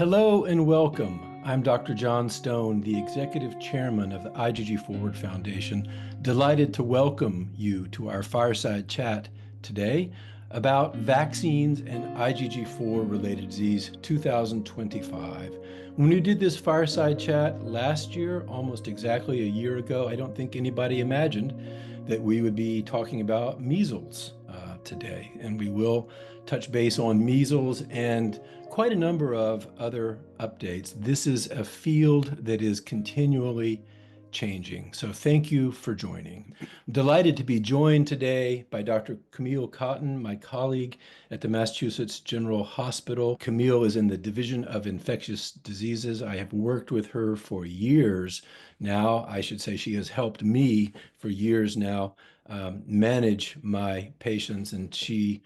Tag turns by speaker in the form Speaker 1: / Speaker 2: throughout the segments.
Speaker 1: Hello and welcome. I'm Dr. John Stone, the Executive Chairman of the IgG4ward Foundation. Delighted to welcome you to our Fireside Chat today about vaccines and IgG4-related disease 2025. When we did this Fireside Chat last year, almost exactly a year ago, I don't think anybody imagined that we would be talking about measles today. And we will touch base on measles and quite a number of other updates. This is a field that is continually changing. So thank you for joining. I'm delighted to be joined today by Dr. Camille Kotton, my colleague at the Massachusetts General Hospital. Camille is in the Division of Infectious Diseases. I have worked with her for years now. I should say she has helped me for years now manage my patients, and she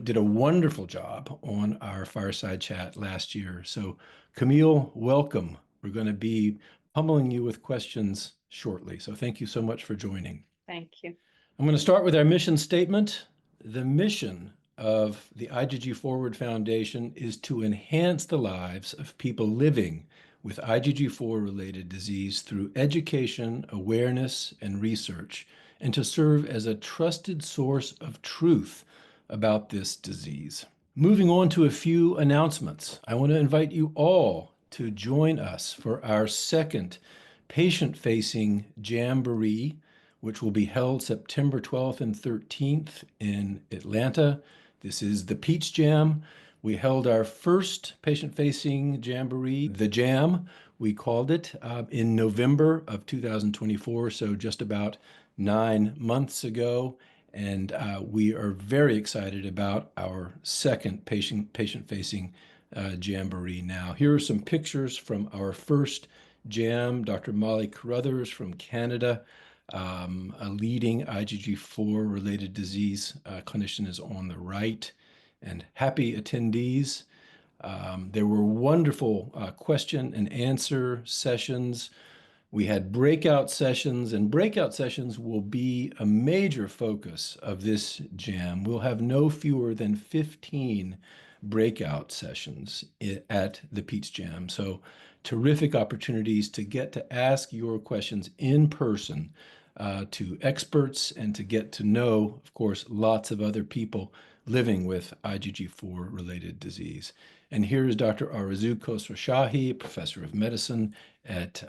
Speaker 1: did a wonderful job on our Fireside Chat last year. So Camille, welcome. We're going to be pummeling you with questions shortly. So thank you so much for joining.
Speaker 2: Thank you.
Speaker 1: I'm going to start with our mission statement. The mission of the IgG4ward Foundation is to enhance the lives of people living with IgG4-related disease through education, awareness, and research, and to serve as a trusted source of truth about this disease. Moving on to a few announcements. I want to invite you all to join us for our second patient-facing Jamboree, which will be held September 12th and 13th in Atlanta. This is the Peach Jam. We held our first patient-facing Jamboree, the Jam, we called it, in November of 2024, so just about 9 months ago. And we are very excited about our second patient-facing Jamboree now. Here are some pictures from our first Jam. Dr. Molly Carruthers from Canada, a leading IgG4-related disease clinician, is on the right. And happy attendees. There were wonderful question and answer sessions. We had breakout sessions, and breakout sessions will be a major focus of this Jam. We'll have no fewer than 15 breakout sessions at the Peach Jam. So terrific opportunities to get to ask your questions in person to experts and to get to know, of course, lots of other people living with IgG4-related disease. And here is Dr. Arzu Khosrowshahi, professor of medicine at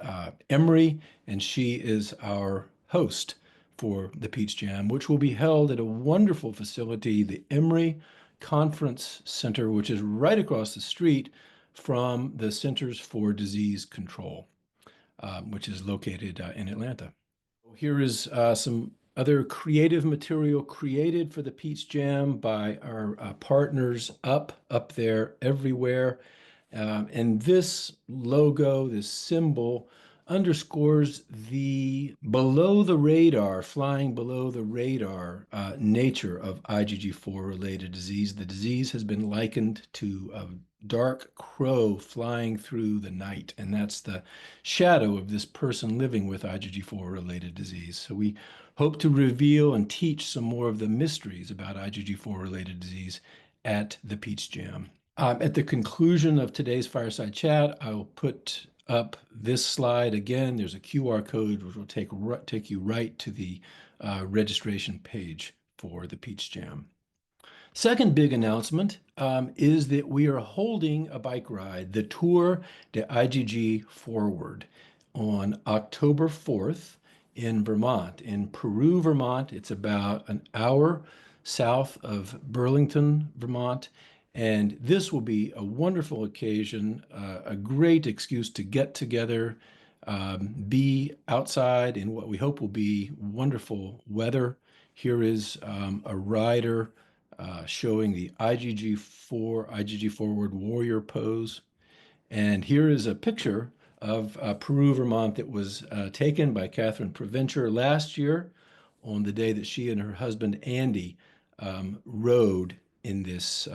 Speaker 1: Emory, and she is our host for the Peach Jam, which will be held at a wonderful facility, the Emory Conference Center, which is right across the street from the Centers for Disease Control, which is located in Atlanta. Here is some other creative material created for the Peach Jam by our partners up there everywhere. And this logo, this symbol, underscores the below the radar, flying below the radar nature of IgG4-related disease. The disease has been likened to a dark crow flying through the night, and that's the shadow of this person living with IgG4-related disease. So we hope to reveal and teach some more of the mysteries about IgG4-related disease at the Peach Jam. At the conclusion of today's Fireside Chat, I will put up this slide again. There's a QR code which will take you right to the registration page for the Peach Jam. Second big announcement is that we are holding a bike ride, the Tour de IgG4ward, on October 4th in Vermont, in Peru, Vermont. It's about an hour south of Burlington, Vermont. And this will be a wonderful occasion, a great excuse to get together, be outside in what we hope will be wonderful weather. Here is a rider showing the IgG4-ward warrior pose. And here is a picture of Peru, Vermont that was taken by Catherine Provencher last year on the day that she and her husband, Andy, rode in this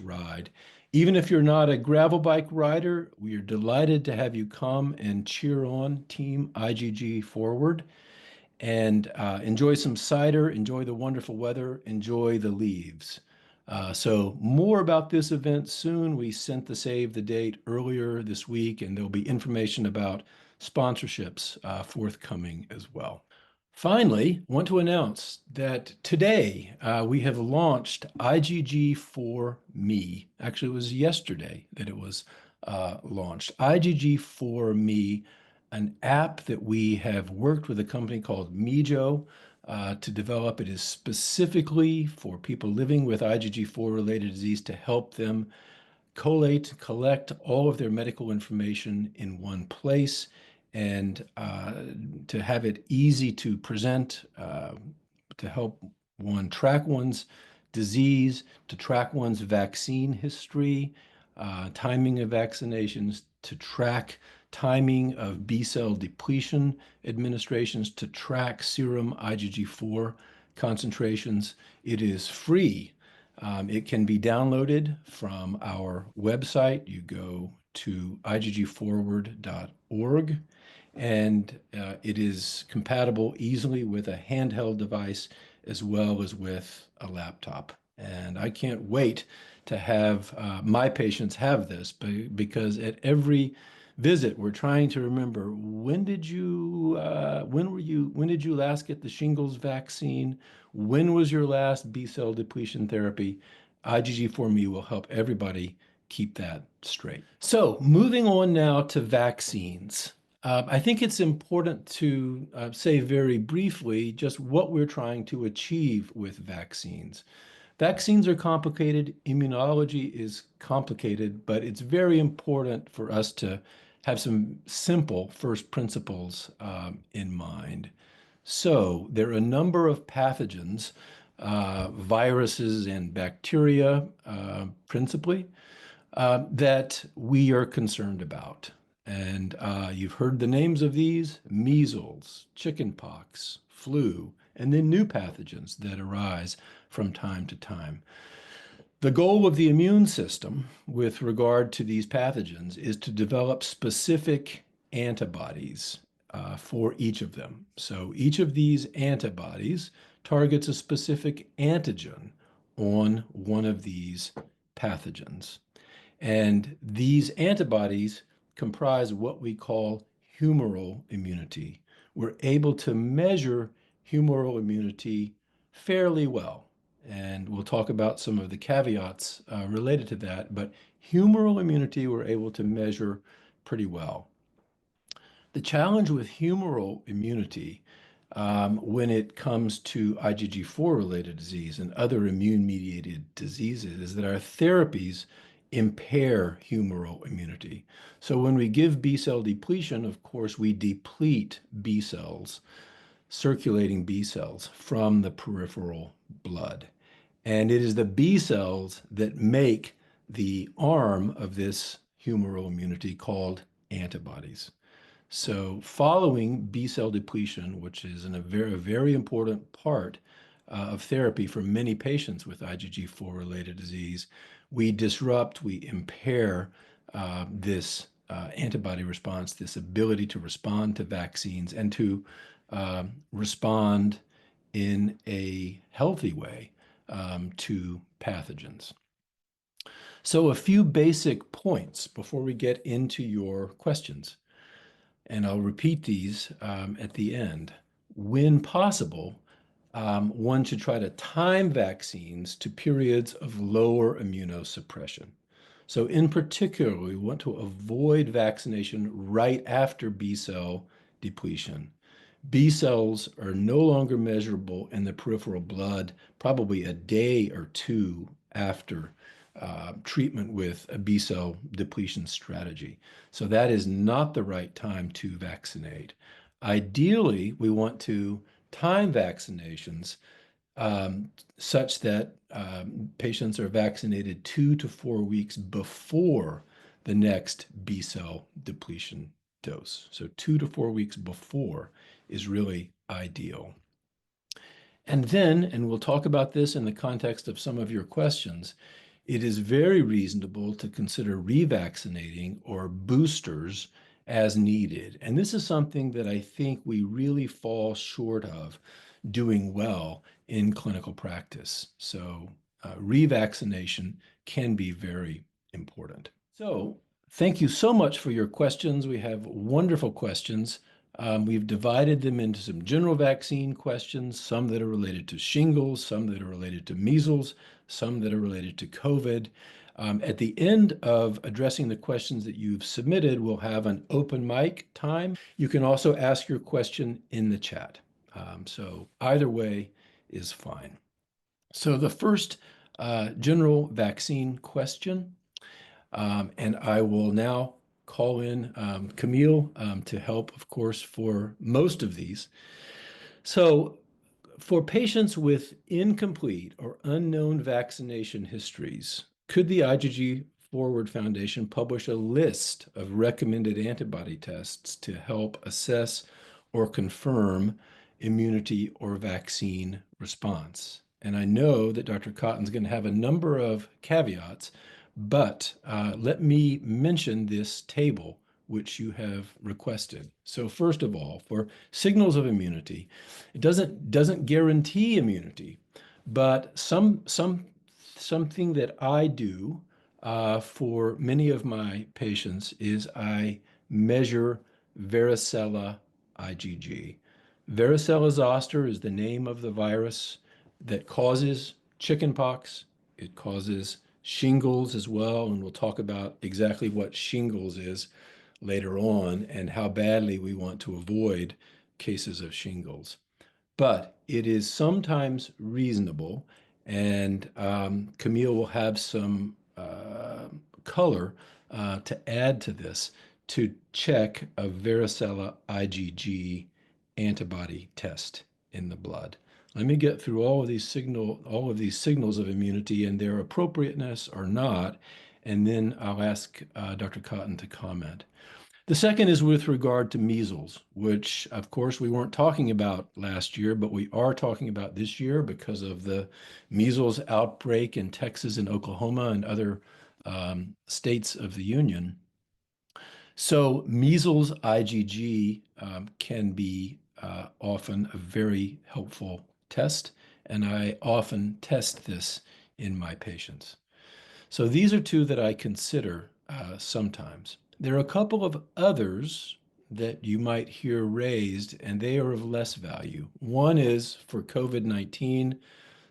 Speaker 1: ride. Even if you're not a gravel bike rider, we are delighted to have you come and cheer on Team IgG4ward and enjoy some cider, enjoy the wonderful weather, enjoy the leaves. So more about this event soon. We sent the save the date earlier this week, and there'll be information about sponsorships forthcoming as well. Finally, want to announce that today we have launched IgG4Me. Actually, it was yesterday that it was launched. IgG4Me, an app that we have worked with a company called Mijo to develop. It is specifically for people living with IgG4-related disease to help them collect all of their medical information in one place and to have it easy to present, to help one track one's disease, to track one's vaccine history, timing of vaccinations, to track timing of B-cell depletion administrations, to track serum IgG4 concentrations. It is free. It can be downloaded from our website. You go to IgG4ward.org, and it is compatible easily with a handheld device as well as with a laptop. And I can't wait to have my patients have this because at every visit, we're trying to remember when did you last get the shingles vaccine? When was your last B-cell depletion therapy? IgG4Me will help everybody keep that straight. So moving on now to vaccines. I think it's important to say very briefly just what we're trying to achieve with vaccines. Vaccines are complicated, immunology is complicated, but it's very important for us to have some simple first principles in mind. So there are a number of pathogens, viruses and bacteria principally, that we are concerned about. And you've heard the names of these: measles, chickenpox, flu, and then new pathogens that arise from time to time. The goal of the immune system with regard to these pathogens is to develop specific antibodies for each of them. So each of these antibodies targets a specific antigen on one of these pathogens. And these antibodies comprise what we call humoral immunity. We're able to measure humoral immunity fairly well. And we'll talk about some of the caveats related to that, but humoral immunity we're able to measure pretty well. The challenge with humoral immunity when it comes to IgG4-related disease and other immune-mediated diseases is that our therapies impair humoral immunity. So when we give B-cell depletion, of course, we deplete B cells, circulating B cells from the peripheral blood. And it is the B cells that make the arm of this humoral immunity called antibodies. So following B-cell depletion, which is a very important part of therapy for many patients with IgG4-related disease, we disrupt, we impair this antibody response, this ability to respond to vaccines and to respond in a healthy way to pathogens. So a few basic points before we get into your questions, and I'll repeat these at the end. When possible, one should try to time vaccines to periods of lower immunosuppression. So in particular, we want to avoid vaccination right after B-cell depletion. B cells are no longer measurable in the peripheral blood, probably a day or two after treatment with a B-cell depletion strategy. So that is not the right time to vaccinate. Ideally, we want to time vaccinations such that patients are vaccinated 2 to 4 weeks before the next B-cell depletion dose. So 2 to 4 weeks before is really ideal. And then, and we'll talk about this in the context of some of your questions, it is very reasonable to consider revaccinating or boosters as needed. And this is something that I think we really fall short of doing well in clinical practice. So revaccination can be very important. So thank you so much for your questions. We have wonderful questions. We've divided them into some general vaccine questions, some that are related to shingles, some that are related to measles, some that are related to COVID. At the end of addressing the questions that you've submitted, we'll have an open mic time. You can also ask your question in the chat. So either way is fine. So the first general vaccine question, and I will now call in Camille to help, of course, for most of these. So for patients with incomplete or unknown vaccination histories, could the IgG4ward Foundation publish a list of recommended antibody tests to help assess or confirm immunity or vaccine response? And I know that Dr. Kotton's going to have a number of caveats, but let me mention this table which you have requested. So first of all, for signals of immunity, it doesn't guarantee immunity, but something that I do for many of my patients is I measure varicella IgG. Varicella zoster is the name of the virus that causes chickenpox. It causes shingles as well, and we'll talk about exactly what shingles is later on and how badly we want to avoid cases of shingles. But it is sometimes reasonable, and Camille will have some color to add to this to check a varicella IgG antibody test in the blood. Let me get through all of these signals of immunity and their appropriateness or not, and then I'll ask Dr. Kotton to comment. The second is with regard to measles, which of course we weren't talking about last year, but we are talking about this year because of the measles outbreak in Texas and Oklahoma and other states of the union. So measles IgG can be often a very helpful test, and I often test this in my patients. So these are two that I consider sometimes. There are a couple of others that you might hear raised, and they are of less value. One is for COVID-19,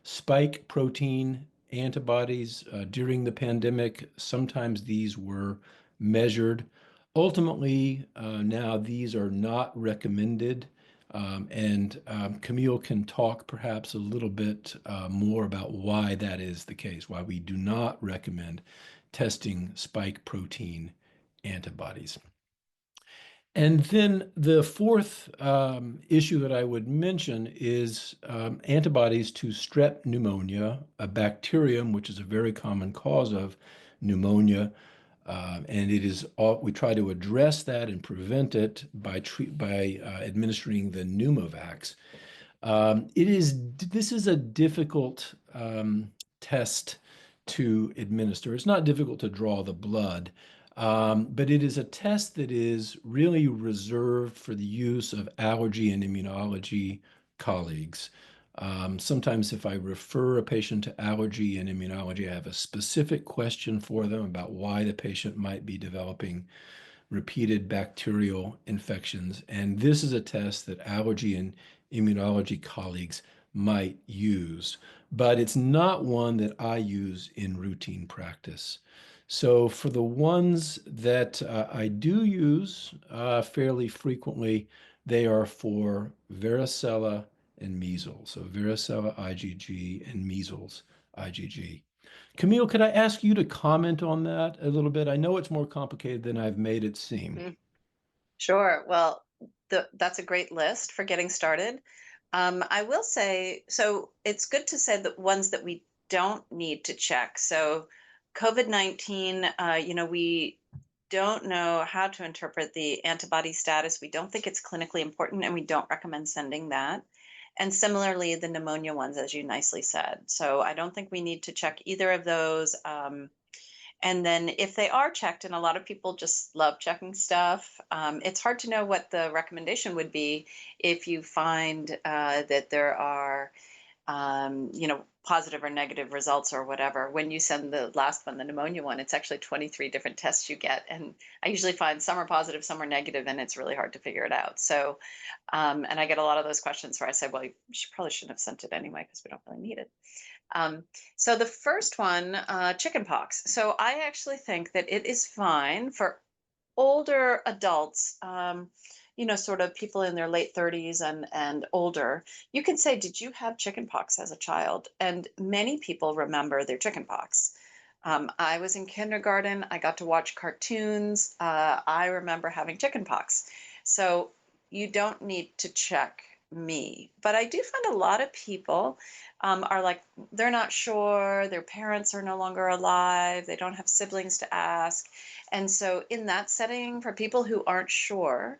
Speaker 1: spike protein antibodies during the pandemic. Sometimes these were measured. Ultimately, now these are not recommended. And Camille can talk perhaps a little bit more about why that is the case, why we do not recommend testing spike protein antibodies. And then the fourth issue that I would mention is antibodies to strep pneumonia, a bacterium which is a very common cause of pneumonia. And it is we try to address that and prevent it by administering the Pneumovax. This is a difficult test to administer. It's not difficult to draw the blood, but it is a test that is really reserved for the use of allergy and immunology colleagues. Sometimes if I refer a patient to allergy and immunology, I have a specific question for them about why the patient might be developing repeated bacterial infections. And this is a test that allergy and immunology colleagues might use, but it's not one that I use in routine practice. So for the ones that I do use fairly frequently, they are for varicella and measles. So varicella IgG and measles IgG. Camille, could I ask you to comment on that a little bit? I know it's more complicated than I've made it seem.
Speaker 2: Sure. Well, that's a great list for getting started. I will say, so it's good to say the ones that we don't need to check. So COVID-19, we don't know how to interpret the antibody status. We don't think it's clinically important, and we don't recommend sending that. And similarly, the pneumonia ones, as you nicely said. So I don't think we need to check either of those. And then if they are checked, and a lot of people just love checking stuff, it's hard to know what the recommendation would be if you find that there are, positive or negative results or whatever. When you send the last one, the pneumonia one, it's actually 23 different tests you get. And I usually find some are positive, some are negative, and it's really hard to figure it out. So, and I get a lot of those questions where I say, well, you probably shouldn't have sent it anyway because we don't really need it. So the first one, chickenpox. So I actually think that it is fine for older adults, sort of people in their late 30s and older. You can say, did you have chickenpox as a child? And many people remember their chickenpox. I was in kindergarten. I got to watch cartoons. I remember having chickenpox. So you don't need to check me. But I do find a lot of people are like, they're not sure, their parents are no longer alive, they don't have siblings to ask. And so, in that setting, for people who aren't sure,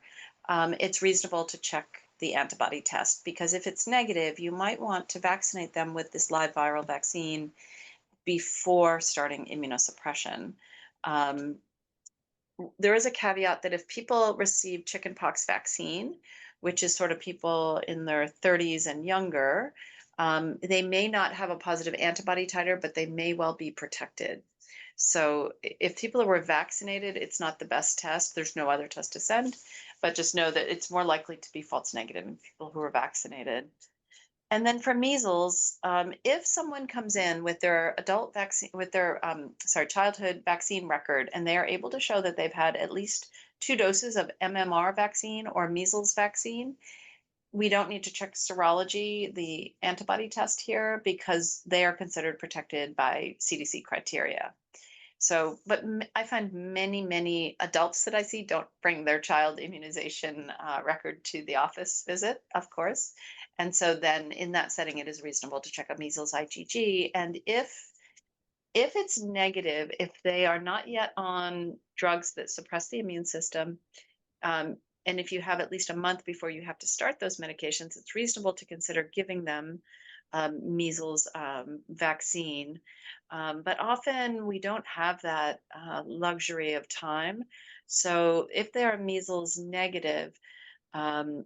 Speaker 2: it's reasonable to check the antibody test because if it's negative, you might want to vaccinate them with this live viral vaccine before starting immunosuppression. Um, there is a caveat that if people receive chickenpox vaccine, which is sort of people in their 30s and younger, they may not have a positive antibody titer, but they may well be protected. So if people were vaccinated, it's not the best test. There's no other test to send, but just know that it's more likely to be false negative in people who are vaccinated. And then for measles, if someone comes in with their adult vaccine, with their childhood vaccine record, and they are able to show that they've had at least 2 doses of MMR vaccine or measles vaccine, we don't need to check serology, the antibody test here, because they are considered protected by CDC criteria. So, but I find many adults that I see don't bring their child immunization record to the office visit, of course. And so then in that setting, it is reasonable to check a measles IgG. And if it's negative, if they are not yet on drugs that suppress the immune system, and if you have at least a month before you have to start those medications, it's reasonable to consider giving them measles vaccine. But often we don't have that luxury of time. So if they are measles negative,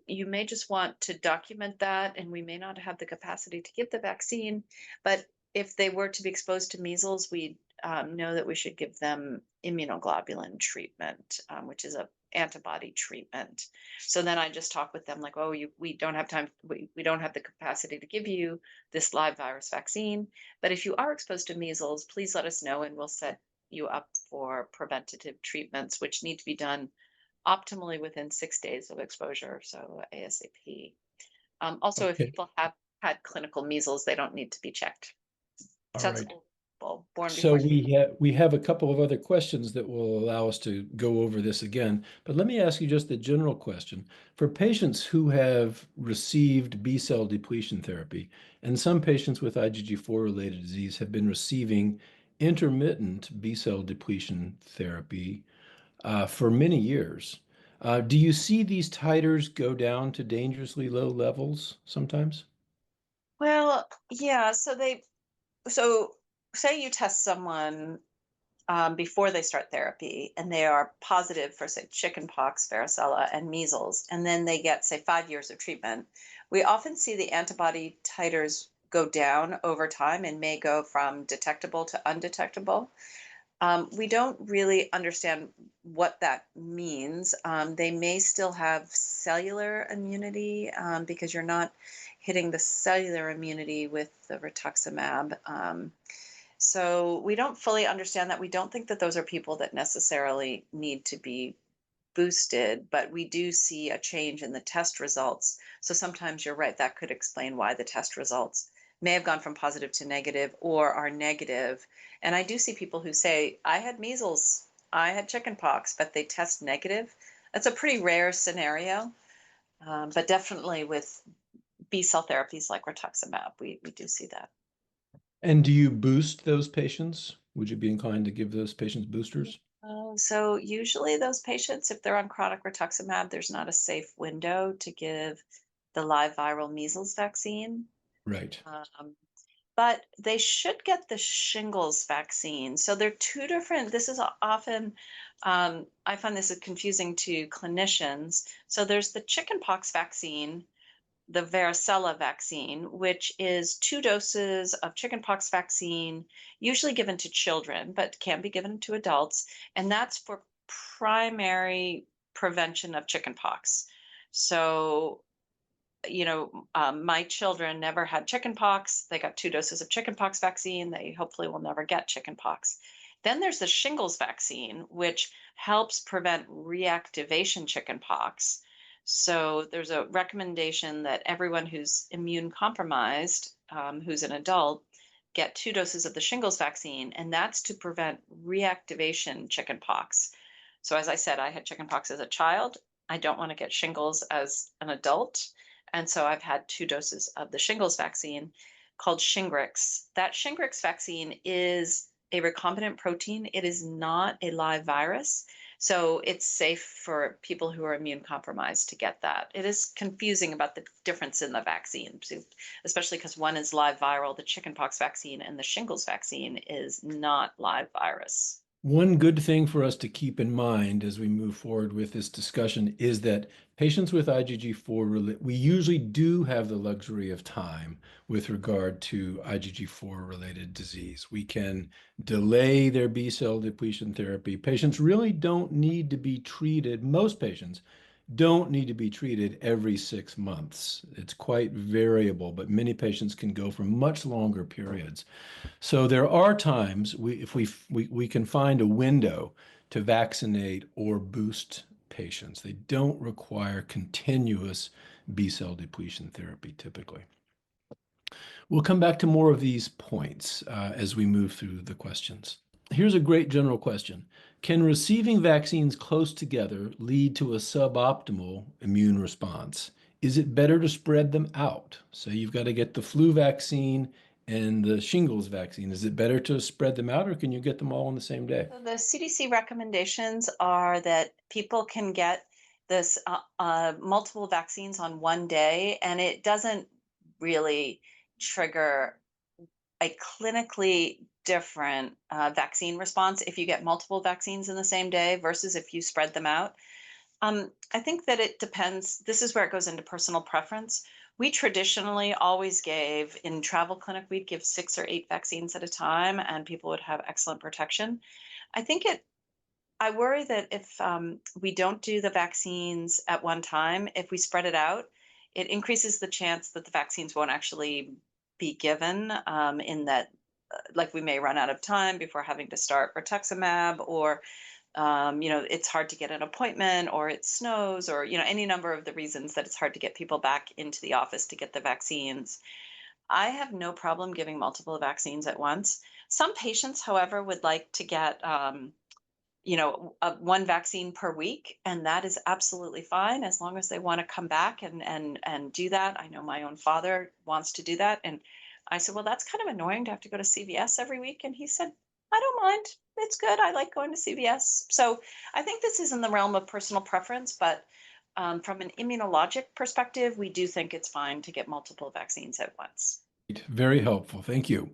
Speaker 2: you may just want to document that, and we may not have the capacity to give the vaccine. But if they were to be exposed to measles, we know that we should give them immunoglobulin treatment, which is a antibody treatment. So then I just talk with them like, oh, we don't have time, we don't have the capacity to give you this live virus vaccine. But if you are exposed to measles, please let us know and we'll set you up for preventative treatments, which need to be done optimally within 6 days of exposure, so ASAP. Also, if
Speaker 1: Okay.
Speaker 2: people have had clinical measles, they don't need to be checked.
Speaker 1: All
Speaker 2: So that's
Speaker 1: right.
Speaker 2: born
Speaker 1: So
Speaker 2: before.
Speaker 1: we have a couple of other questions that will allow us to go over this again. But let me ask you just a general question. For patients who have received B cell depletion therapy, and some patients with IgG4 related disease have been receiving intermittent B cell depletion therapy for many years. Do you see these titers go down to dangerously low levels sometimes?
Speaker 2: Well, yeah. So say you test someone before they start therapy and they are positive for, say, chickenpox, varicella, and measles, and then they get, say, 5 years of treatment. We often see the antibody titers go down over time and may go from detectable to undetectable. We don't really understand what that means. They may still have cellular immunity because you're not hitting the cellular immunity with the rituximab. So we don't fully understand that. We don't think that those are people that necessarily need to be boosted, but we do see a change in the test results. So sometimes you're right, that could explain why the test results may have gone from positive to negative or are negative. And I do see people who say, I had measles, I had chickenpox, but they test negative. That's a pretty rare scenario, but definitely with B cell therapies like rituximab, we do see that.
Speaker 1: And do you boost those patients? Would you be inclined to give those patients boosters?
Speaker 2: So usually those patients, if they're on chronic rituximab, there's not a safe window to give the live viral measles vaccine.
Speaker 1: Right.
Speaker 2: Um, but they should get the shingles vaccine. So they're two different. This is often, I find this is confusing to clinicians. So there's the chickenpox vaccine, the varicella vaccine, which is 2 doses of chickenpox vaccine, usually given to children, but can be given to adults. And that's for primary prevention of chickenpox. So, my children never had chickenpox. They got 2 doses of chickenpox vaccine. They hopefully will never get chickenpox. Then there's the shingles vaccine, which helps prevent reactivation chickenpox. So there's a recommendation that everyone who's immune compromised, who's an adult, get 2 doses of the shingles vaccine, and that's to prevent reactivation chickenpox. So as I said, I had chickenpox as a child. I don't want to get shingles as an adult. And so I've had 2 doses of the shingles vaccine called Shingrix. That Shingrix vaccine is a recombinant protein. It is not a live virus. So it's safe for people who are immune compromised to get that. It is confusing about the difference in the vaccine, especially because one is live viral, the chickenpox vaccine, and the shingles vaccine is not live virus.
Speaker 1: One good thing for us to keep in mind as we move forward with this discussion is that patients with IgG4, we usually do have the luxury of time with regard to IgG4 related disease. We can delay their B cell depletion therapy. Patients really don't need to be treated. Most patients don't need to be treated every 6 months. It's quite variable, but many patients can go for much longer periods. So there are times if we can find a window to vaccinate or boost patients. They don't require continuous B cell depletion therapy typically. We'll come back to more of these points as we move through the questions. Here's a great general question. Can receiving vaccines close together lead to a suboptimal immune response? Is it better to spread them out? So you've got to get the flu vaccine and the shingles vaccine. Is it better to spread them out, or can you get them all on the same day?
Speaker 2: So the CDC recommendations are that people can get this multiple vaccines on one day, and it doesn't really trigger a clinically different vaccine response if you get multiple vaccines in the same day versus if you spread them out. I think that it depends. This is where it goes into personal preference. We traditionally always gave in travel clinic, we'd give 6 or 8 vaccines at a time, and people would have excellent protection. I think I worry that if we don't do the vaccines at one time, if we spread it out, it increases the chance that the vaccines won't actually be given in that, like we may run out of time before having to start rituximab, or it's hard to get an appointment, or it snows, or any number of the reasons that it's hard to get people back into the office to get the vaccines. I have no problem giving multiple vaccines at once. Some patients, however, would like to get one vaccine per week, and that is absolutely fine as long as they want to come back and do that. I know my own father wants to do that, and I said, well, that's kind of annoying to have to go to CVS every week, and he said, I don't mind. It's good. I like going to CVS. So I think this is in the realm of personal preference, but from an immunologic perspective, we do think it's fine to get multiple vaccines at once.
Speaker 1: Very helpful. Thank you.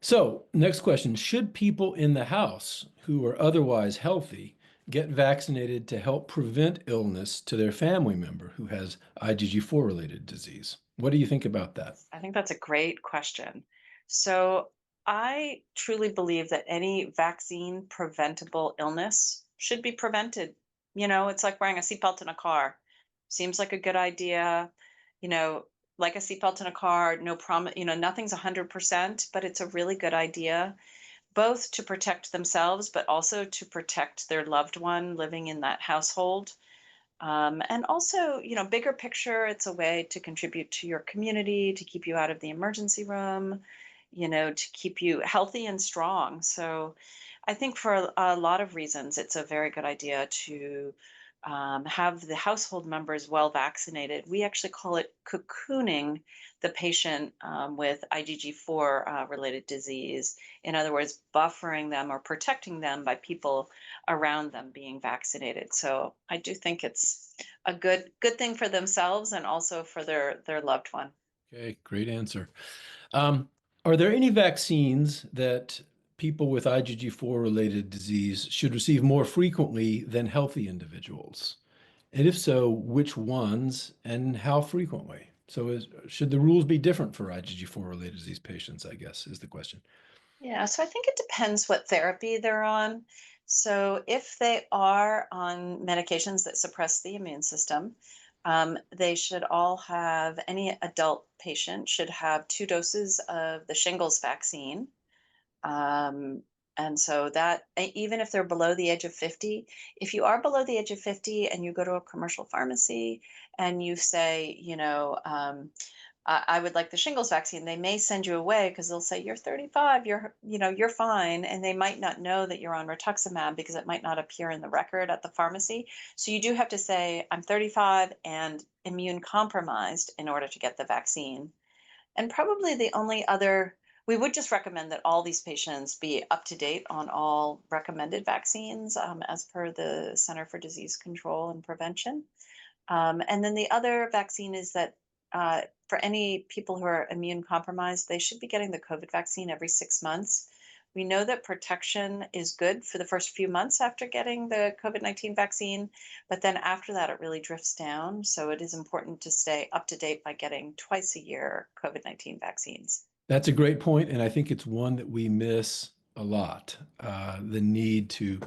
Speaker 1: So, next question. Should people in the house who are otherwise healthy get vaccinated to help prevent illness to their family member who has IgG4 related disease? What do you think about that?
Speaker 2: I think that's a great question. So I truly believe that any vaccine preventable illness should be prevented. It's like wearing a seatbelt in a car. Seems like a good idea. You know, like a seatbelt in a car, no promise, nothing's 100%, but it's a really good idea, both to protect themselves, but also to protect their loved one living in that household. And also, bigger picture, it's a way to contribute to your community, to keep you out of the emergency room, to keep you healthy and strong. So I think for a lot of reasons, it's a very good idea to have the household members well vaccinated. We actually call it cocooning the patient with IgG4 related disease. In other words, buffering them or protecting them by people around them being vaccinated. So I do think it's a good thing for themselves and also for their loved one.
Speaker 1: Okay, great answer. Are there any vaccines that people with IgG4 related disease should receive more frequently than healthy individuals? And if so, which ones and how frequently? So should the rules be different for IgG4 related disease patients, I guess, is the question.
Speaker 2: Yeah, so I think it depends what therapy they're on. So if they are on medications that suppress the immune system, they should all have, any adult patient should have 2 doses of the shingles vaccine. Um, and so that even if they're below the age of 50, if you are below the age of 50 and you go to a commercial pharmacy and you say, I would like the shingles vaccine, they may send you away because they'll say, you're 35, you're fine. And they might not know that you're on rituximab because it might not appear in the record at the pharmacy. So you do have to say, I'm 35 and immune compromised in order to get the vaccine. And probably the only other, we would just recommend that all these patients be up to date on all recommended vaccines as per the Center for Disease Control and Prevention. And then the other vaccine is that for any people who are immune compromised, they should be getting the COVID vaccine every 6 months. We know that protection is good for the first few months after getting the COVID-19 vaccine, but then after that, it really drifts down. So it is important to stay up to date by getting twice a year COVID-19 vaccines.
Speaker 1: That's a great point, and I think it's one that we miss a lot, the need to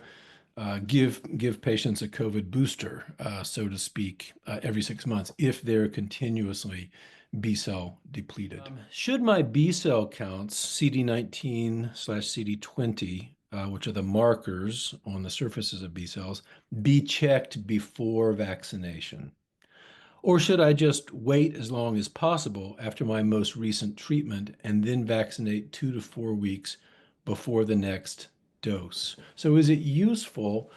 Speaker 1: give patients a COVID booster, so to speak, every 6 months if they're continuously B cell depleted. Should my B cell counts, CD19/CD20, which are the markers on the surfaces of B cells, be checked before vaccination? Or should I just wait as long as possible after my most recent treatment and then vaccinate 2 to 4 weeks before the next dose? So is it useful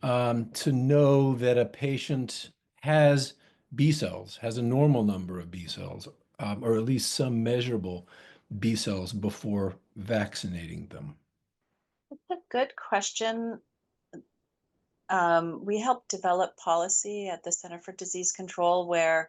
Speaker 1: to know that a patient has B cells, has a normal number of B cells, or at least some measurable B cells before vaccinating them?
Speaker 2: That's a good question. We help develop policy at the Center for Disease Control where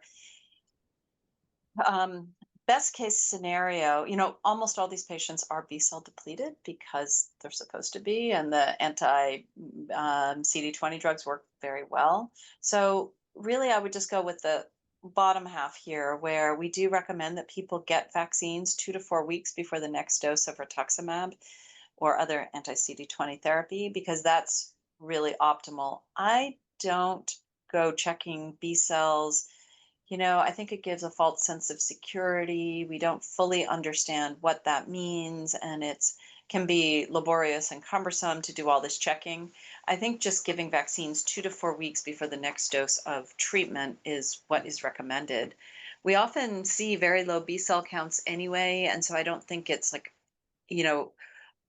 Speaker 2: um, best case scenario, almost all these patients are B cell depleted because they're supposed to be, and the anti CD20 drugs work very well. So really, I would just go with the bottom half here, where we do recommend that people get vaccines 2 to 4 weeks before the next dose of rituximab or other anti-CD20 therapy, because that's really optimal. I don't go checking B cells. I think it gives a false sense of security. We don't fully understand what that means, and it's can be laborious and cumbersome to do all this checking. I think just giving vaccines 2 to 4 weeks before the next dose of treatment is what is recommended. We often see very low B cell counts anyway, and so I don't think it's like, you know,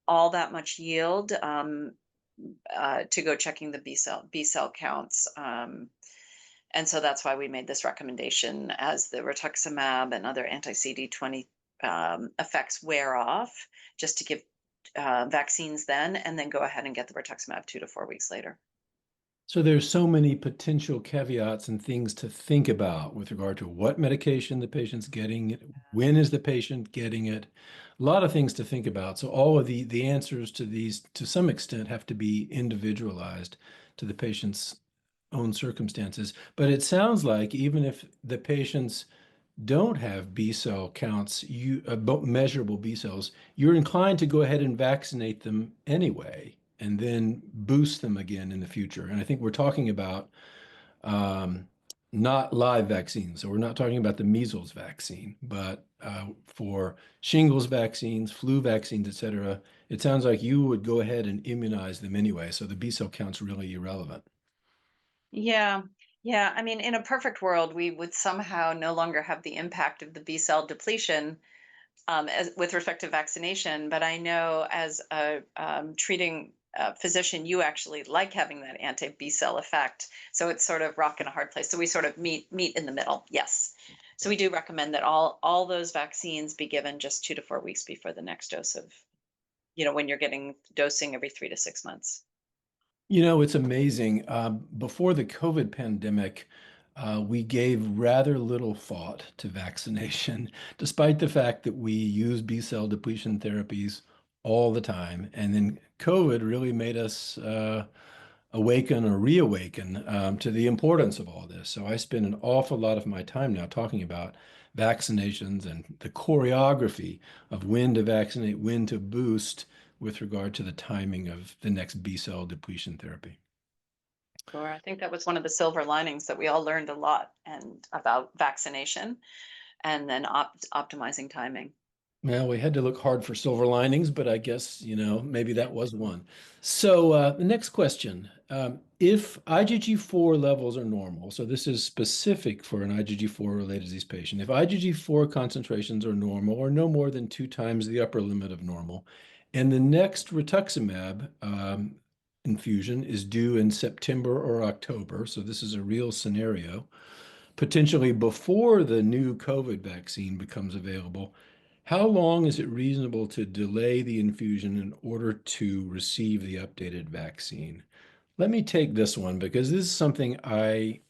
Speaker 2: all that much yield to go checking the B cell counts. And so that's why we made this recommendation as the rituximab and other anti-CD20 effects wear off, just to give vaccines then, and then go ahead and get the rituximab 2 to 4 weeks later.
Speaker 1: So there's so many potential caveats and things to think about with regard to what medication the patient's getting, when is the patient getting it, a lot of things to think about. So all of the answers to these, to some extent, have to be individualized to the patient's own circumstances. But it sounds like even if the patients don't have B cell counts, measurable B cells, you're inclined to go ahead and vaccinate them anyway, and then boost them again in the future. And I think we're talking about not live vaccines. So we're not talking about the measles vaccine, but for shingles vaccines, flu vaccines, et cetera, it sounds like you would go ahead and immunize them anyway. So the B cell count's really irrelevant.
Speaker 2: Yeah. Yeah. I mean, in a perfect world, we would somehow no longer have the impact of the B cell depletion with respect to vaccination. But I know as a treating physician, you actually like having that anti B cell effect. So it's sort of rock and a hard place. So we sort of meet in the middle. Yes. So we do recommend that all those vaccines be given just 2 to 4 weeks before the next dose of, when you're getting dosing every 3 to 6 months.
Speaker 1: It's amazing. Before the COVID pandemic, we gave rather little thought to vaccination, despite the fact that we use B cell depletion therapies all the time. And then COVID really made us awaken or reawaken to the importance of all this. So I spend an awful lot of my time now talking about vaccinations and the choreography of when to vaccinate, when to boost with regard to the timing of the next B cell depletion therapy.
Speaker 2: Sure. I think that was one of the silver linings that we all learned a lot and about vaccination and then optimizing timing.
Speaker 1: Well, we had to look hard for silver linings, but I guess, maybe that was one. So the next question, if IgG4 levels are normal, so this is specific for an IgG4 related disease patient, if IgG4 concentrations are normal or no more than 2 times the upper limit of normal, and the next rituximab infusion is due in September or October, so this is a real scenario, potentially before the new COVID vaccine becomes available, how long is it reasonable to delay the infusion in order to receive the updated vaccine? Let me take this one because this is something I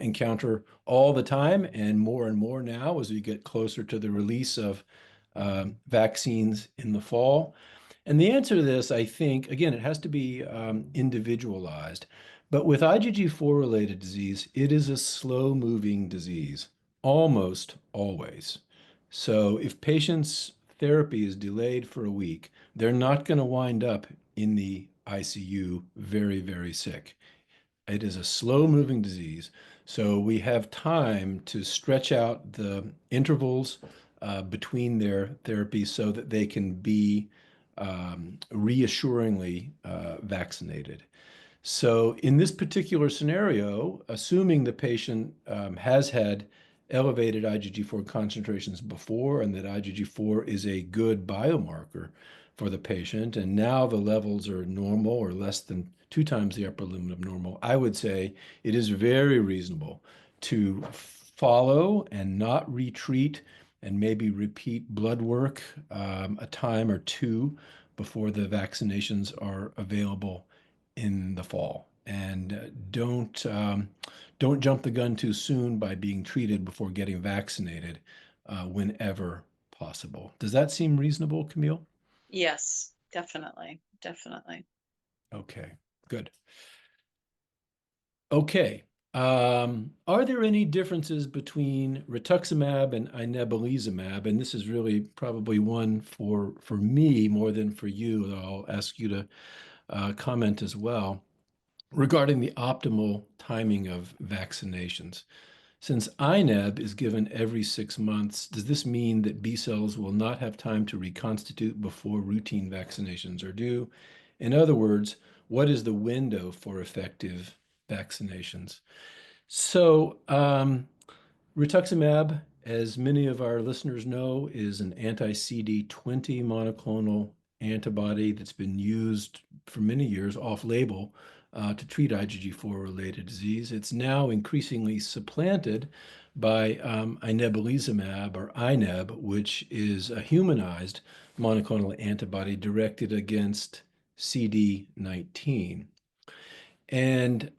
Speaker 1: encounter all the time and more now as we get closer to the release of vaccines in the fall. And the answer to this, I think, again, it has to be individualized. But with IgG4 related disease, it is a slow moving disease, almost always. So if patients' therapy is delayed for a week, they're not going to wind up in the ICU very sick. It is a slow moving disease. So we have time to stretch out the intervals between their therapies so that they can be reassuringly vaccinated. So in this particular scenario, assuming the patient has had elevated IgG4 concentrations before and that IgG4 is a good biomarker for the patient, and now the levels are normal or less than 2 times the upper limit of normal, I would say it is very reasonable to follow and not retreat and maybe repeat blood work a time or two before the vaccinations are available in the fall. And don't jump the gun too soon by being treated before getting vaccinated whenever possible. Does that seem reasonable, Camille?
Speaker 2: Yes, definitely. Definitely.
Speaker 1: Okay, good. Okay. Are there any differences between rituximab and inebilizumab? And this is really probably one for me more than for you. I'll ask you to comment as well regarding the optimal timing of vaccinations. Since INEB is given every 6 months, does this mean that B cells will not have time to reconstitute before routine vaccinations are due? In other words, what is the window for effective vaccinations? So, rituximab, as many of our listeners know, is an anti-CD20 monoclonal antibody that's been used for many years off-label to treat IgG4-related disease. It's now increasingly supplanted by inebilizumab or INEB, which is a humanized monoclonal antibody directed against CD19. And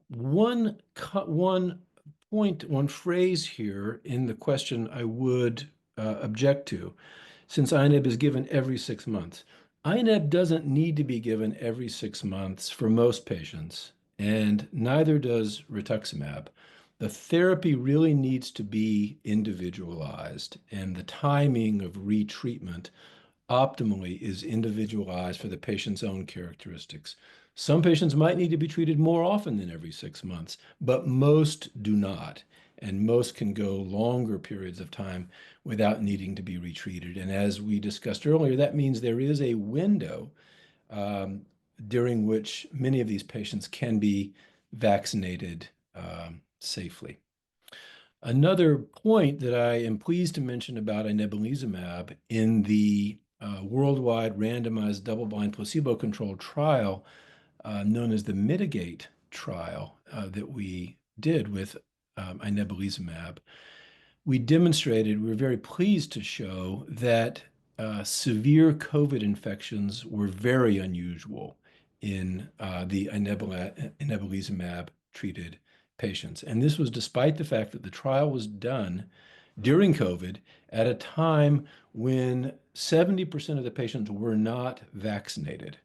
Speaker 1: one phrase here in the question I would object to, since INEB is given every 6 months. INEB doesn't need to be given every 6 months for most patients, and neither does rituximab. The therapy really needs to be individualized, and the timing of retreatment optimally is individualized for the patient's own characteristics. Some patients might need to be treated more often than every 6 months, but most do not. And most can go longer periods of time without needing to be retreated. And as we discussed earlier, that means there is a window during which many of these patients can be vaccinated safely. Another point that I am pleased to mention about inebilizumab in the worldwide randomized double-blind placebo-controlled trial known as the Mitigate trial that we did with inebilizumab, we were very pleased to show that severe COVID infections were very unusual in the inebilizumab treated patients. And this was despite the fact that the trial was done during COVID at a time when 70% of the patients were not vaccinated.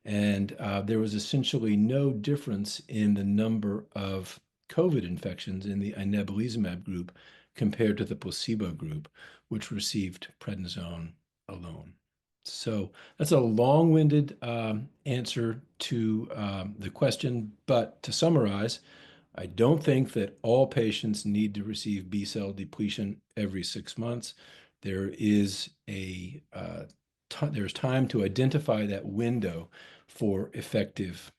Speaker 1: And there was essentially no difference in the number of COVID infections in the inebilizumab group compared to the placebo group, which received prednisone alone. So that's a long-winded answer to the question, but to summarize, I don't think that all patients need to receive B-cell depletion every 6 months. There is there's time to identify that window for effective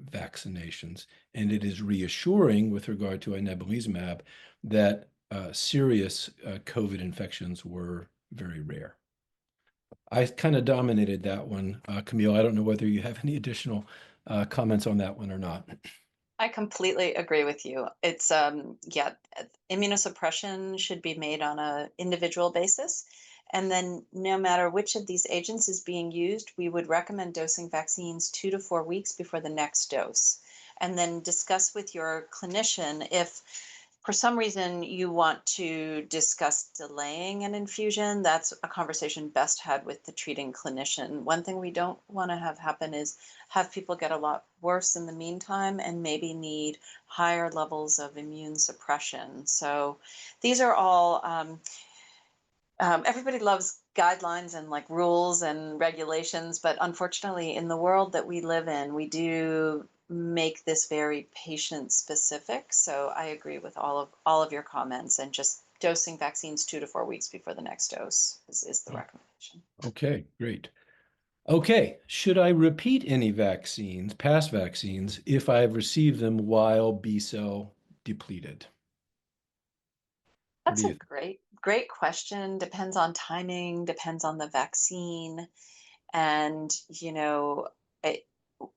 Speaker 1: vaccinations, and it is reassuring with regard to inebilizumab that serious COVID infections were very rare. I kind of dominated that one, Camille. I don't know whether you have any additional comments on that one or not.
Speaker 2: I completely agree with you. It's yeah, immunosuppression should be made on an individual basis. And then no matter which of these agents is being used, we would recommend dosing vaccines 2 to 4 weeks before the next dose. And then discuss with your clinician if for some reason you want to discuss delaying an infusion, that's a conversation best had with the treating clinician. One thing we don't want to have happen is have people get a lot worse in the meantime and maybe need higher levels of immune suppression. So these are all, everybody loves guidelines and like rules and regulations, but unfortunately in the world that we live in, we do make this very patient specific. So I agree with all of your comments, and just dosing vaccines 2 to 4 weeks before the next dose is the recommendation.
Speaker 1: Okay, great. Okay, should I repeat any vaccines, past vaccines, if I have received them while B-cell depleted? What do
Speaker 2: That's a
Speaker 1: you think?
Speaker 2: great question. Depends on timing, depends on the vaccine. And,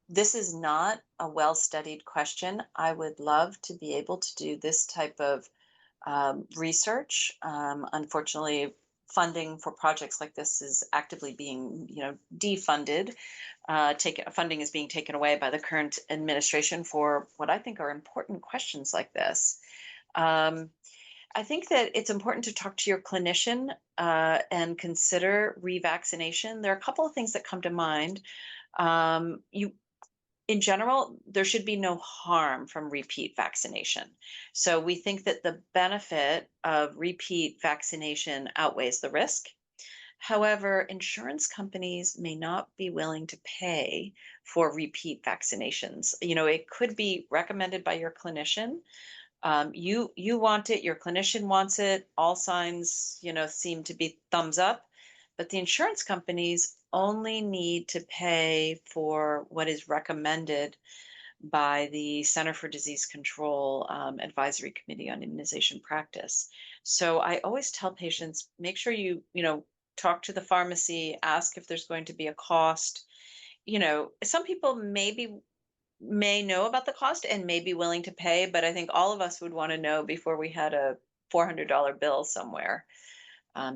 Speaker 2: this is not a well-studied question. I would love to be able to do this type of research. Unfortunately, funding for projects like this is actively being, defunded. Funding is being taken away by the current administration for what I think are important questions like this. Um, I think that it's important to talk to your clinician and consider revaccination. There are a couple of things that come to mind. You in general, there should be no harm from repeat vaccination. So we think that the benefit of repeat vaccination outweighs the risk. However, insurance companies may not be willing to pay for repeat vaccinations. It could be recommended by your clinician. You want it, your clinician wants it. All signs, seem to be thumbs up, but the insurance companies only need to pay for what is recommended by the Center for Disease Control Advisory Committee on Immunization Practice. So I always tell patients, make sure you talk to the pharmacy, ask if there's going to be a cost. Some people may know about the cost and may be willing to pay, but I think all of us would want to know before we had a $400 bill somewhere.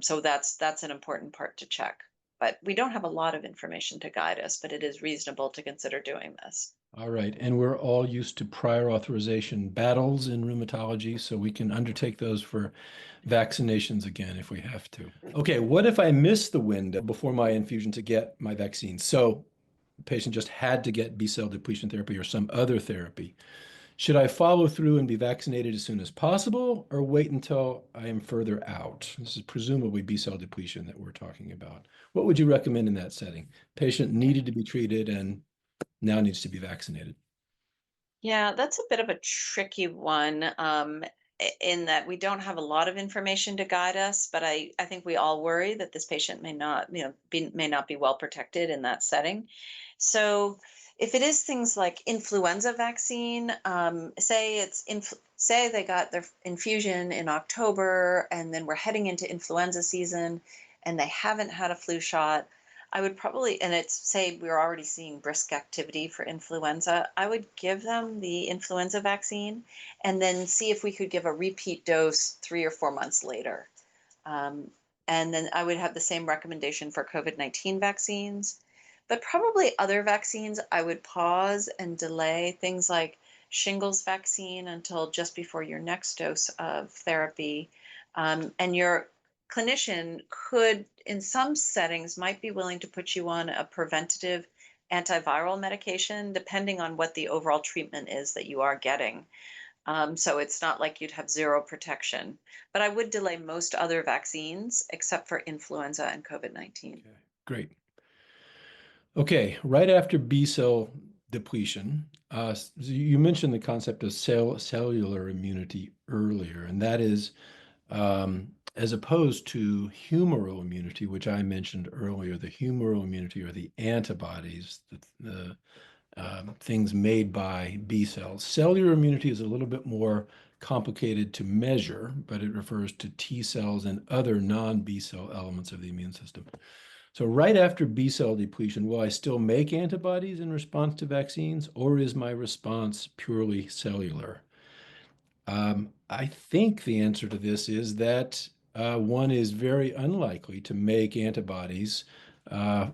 Speaker 2: So that's an important part to check. But we don't have a lot of information to guide us, but it is reasonable to consider doing this.
Speaker 1: All right, and we're all used to prior authorization battles in rheumatology, so we can undertake those for vaccinations again if we have to. Okay, what if I miss the window before my infusion to get my vaccine? So the patient just had to get B-cell depletion therapy or some other therapy. Should I follow through and be vaccinated as soon as possible or wait until I am further out? This is presumably B-cell depletion that we're talking about. What would you recommend in that setting? Patient needed to be treated and now needs to be vaccinated.
Speaker 2: Yeah, that's a bit of a tricky one, in that we don't have a lot of information to guide us, but I think we all worry that this patient may not be well protected in that setting. So if it is things like influenza vaccine, say they got their infusion in October and then we're heading into influenza season and they haven't had a flu shot, I would probably, and it's say we're already seeing brisk activity for influenza, I would give them the influenza vaccine and then see if we could give a repeat dose 3 or 4 months later. Um, and then I would have the same recommendation for COVID-19 vaccines. But probably other vaccines, I would pause and delay things like shingles vaccine until just before your next dose of therapy. And your clinician could, in some settings, might be willing to put you on a preventative antiviral medication, depending on what the overall treatment is that you are getting. So it's not like you'd have zero protection. But I would delay most other vaccines except for influenza and COVID-19.
Speaker 1: Okay, great. Okay, right after B cell depletion, you mentioned the concept of cellular immunity earlier, and that is as opposed to humoral immunity, which I mentioned earlier, the humoral immunity or the antibodies, the things made by B cells. Cellular immunity is a little bit more complicated to measure, but it refers to T cells and other non-B cell elements of the immune system. So right after B cell depletion, will I still make antibodies in response to vaccines, or is my response purely cellular? I think the answer to this is that one is very unlikely to make antibodies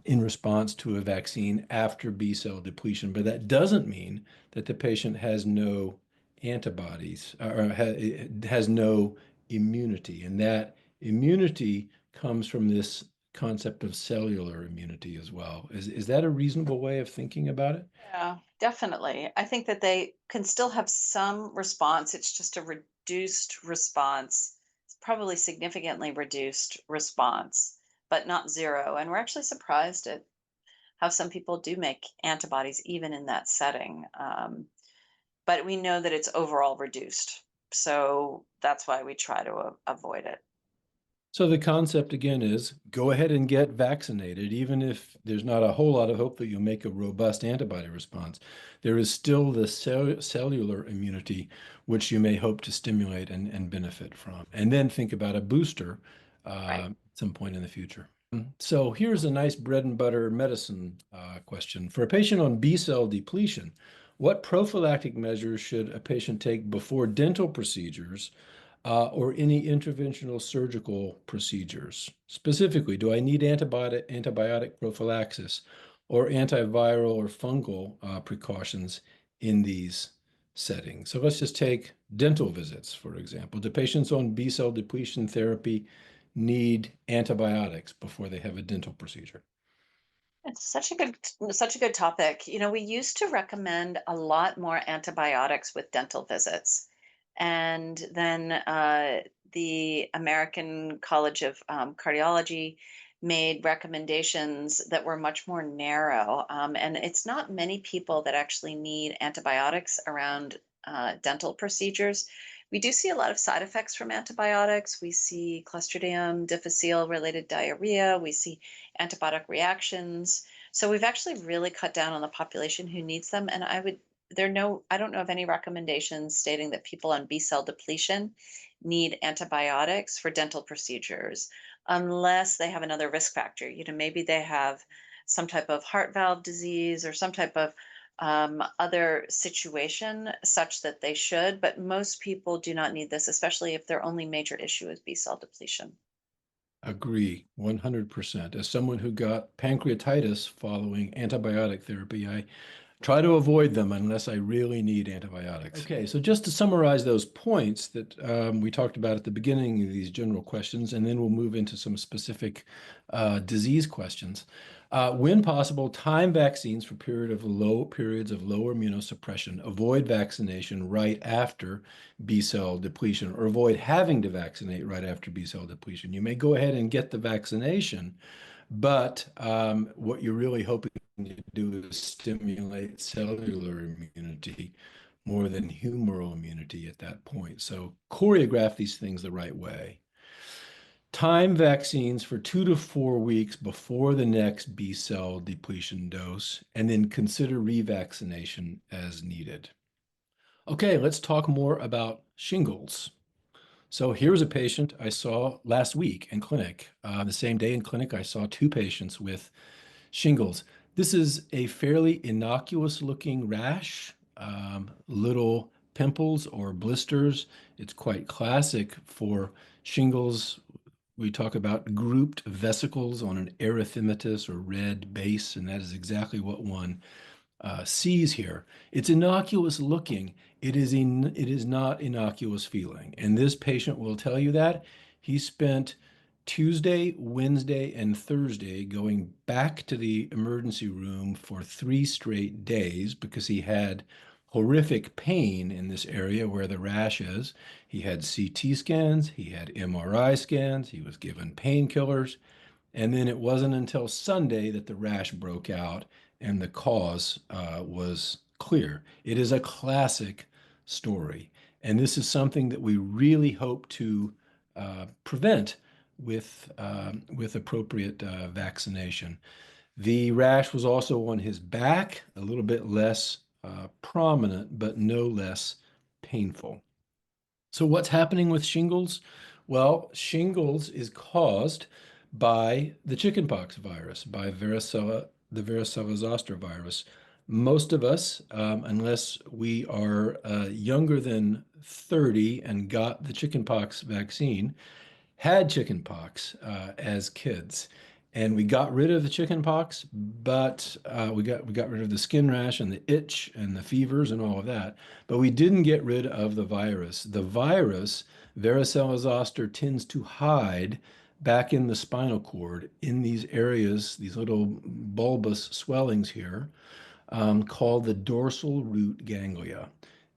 Speaker 1: in response to a vaccine after B cell depletion, but that doesn't mean that the patient has no antibodies or has no immunity. And that immunity comes from this concept of cellular immunity as well. Is that a reasonable way of thinking about it?
Speaker 2: Yeah, definitely. I think that they can still have some response. It's just a reduced response. It's probably significantly reduced response, but not zero. And we're actually surprised at how some people do make antibodies even in that setting. But we know that it's overall reduced. So that's why we try to avoid it.
Speaker 1: So the concept again is go ahead and get vaccinated, even if there's not a whole lot of hope that you'll make a robust antibody response. There is still the cellular immunity, which you may hope to stimulate and benefit from. And then think about a booster
Speaker 2: Right.
Speaker 1: at some point in the future. So here's a nice bread and butter medicine question. For a patient on B cell depletion, what prophylactic measures should a patient take before dental procedures or any interventional surgical procedures? Specifically, do I need antibiotic prophylaxis or antiviral or fungal precautions in these settings? So let's just take dental visits, for example. Do patients on B cell depletion therapy need antibiotics before they have a dental procedure?
Speaker 2: It's such a good topic. You know, we used to recommend a lot more antibiotics with dental visits. And then the American College of Cardiology made recommendations that were much more narrow. And it's not many people that actually need antibiotics around dental procedures. We do see a lot of side effects from antibiotics. We see Clostridium difficile related diarrhea. We see antibiotic reactions. So we've actually really cut down on the population who needs them. And I don't know of any recommendations stating that people on B cell depletion need antibiotics for dental procedures unless they have another risk factor. You know, maybe they have some type of heart valve disease or some type of other situation such that they should, but most people do not need this, especially if their only major issue is B cell depletion.
Speaker 1: Agree 100%. As someone who got pancreatitis following antibiotic therapy, I try to avoid them unless I really need antibiotics. Okay, so just to summarize those points that we talked about at the beginning of these general questions, and then we'll move into some specific disease questions. When possible, time vaccines for periods of low immunosuppression. Avoid vaccination right after B cell depletion, or avoid having to vaccinate right after B cell depletion. You may go ahead and get the vaccination, but what you're really hoping to do is stimulate cellular immunity more than humoral immunity at that point. So choreograph these things the right way. Time vaccines for 2 to 4 weeks before the next B cell depletion dose, and then consider revaccination as needed. Okay, let's talk more about shingles. So here's a patient I saw last week in clinic. The same day in clinic, I saw 2 patients with shingles. This is a fairly innocuous looking rash, little pimples or blisters. It's quite classic for shingles. We talk about grouped vesicles on an erythematous or red base, and that is exactly what one sees here. It's innocuous looking. It is not innocuous feeling. And this patient will tell you that. He spent Tuesday, Wednesday, and Thursday going back to the emergency room for 3 straight days because he had horrific pain in this area where the rash is. He had CT scans, he had MRI scans, he was given painkillers, and then it wasn't until Sunday that the rash broke out and the cause was clear. It is a classic story. And this is something that we really hope to prevent with appropriate vaccination. The rash was also on his back, a little bit less prominent, but no less painful. So what's happening with shingles? Well, shingles is caused by the chickenpox virus, by the varicella zoster virus. Most of us, unless we are younger than 30 and got the chickenpox vaccine, had chickenpox as kids. And we got rid of the chickenpox, but we got rid of the skin rash and the itch and the fevers and all of that. But we didn't get rid of the virus. The virus, varicella zoster, tends to hide back in the spinal cord in these areas, these little bulbous swellings here, called the dorsal root ganglia.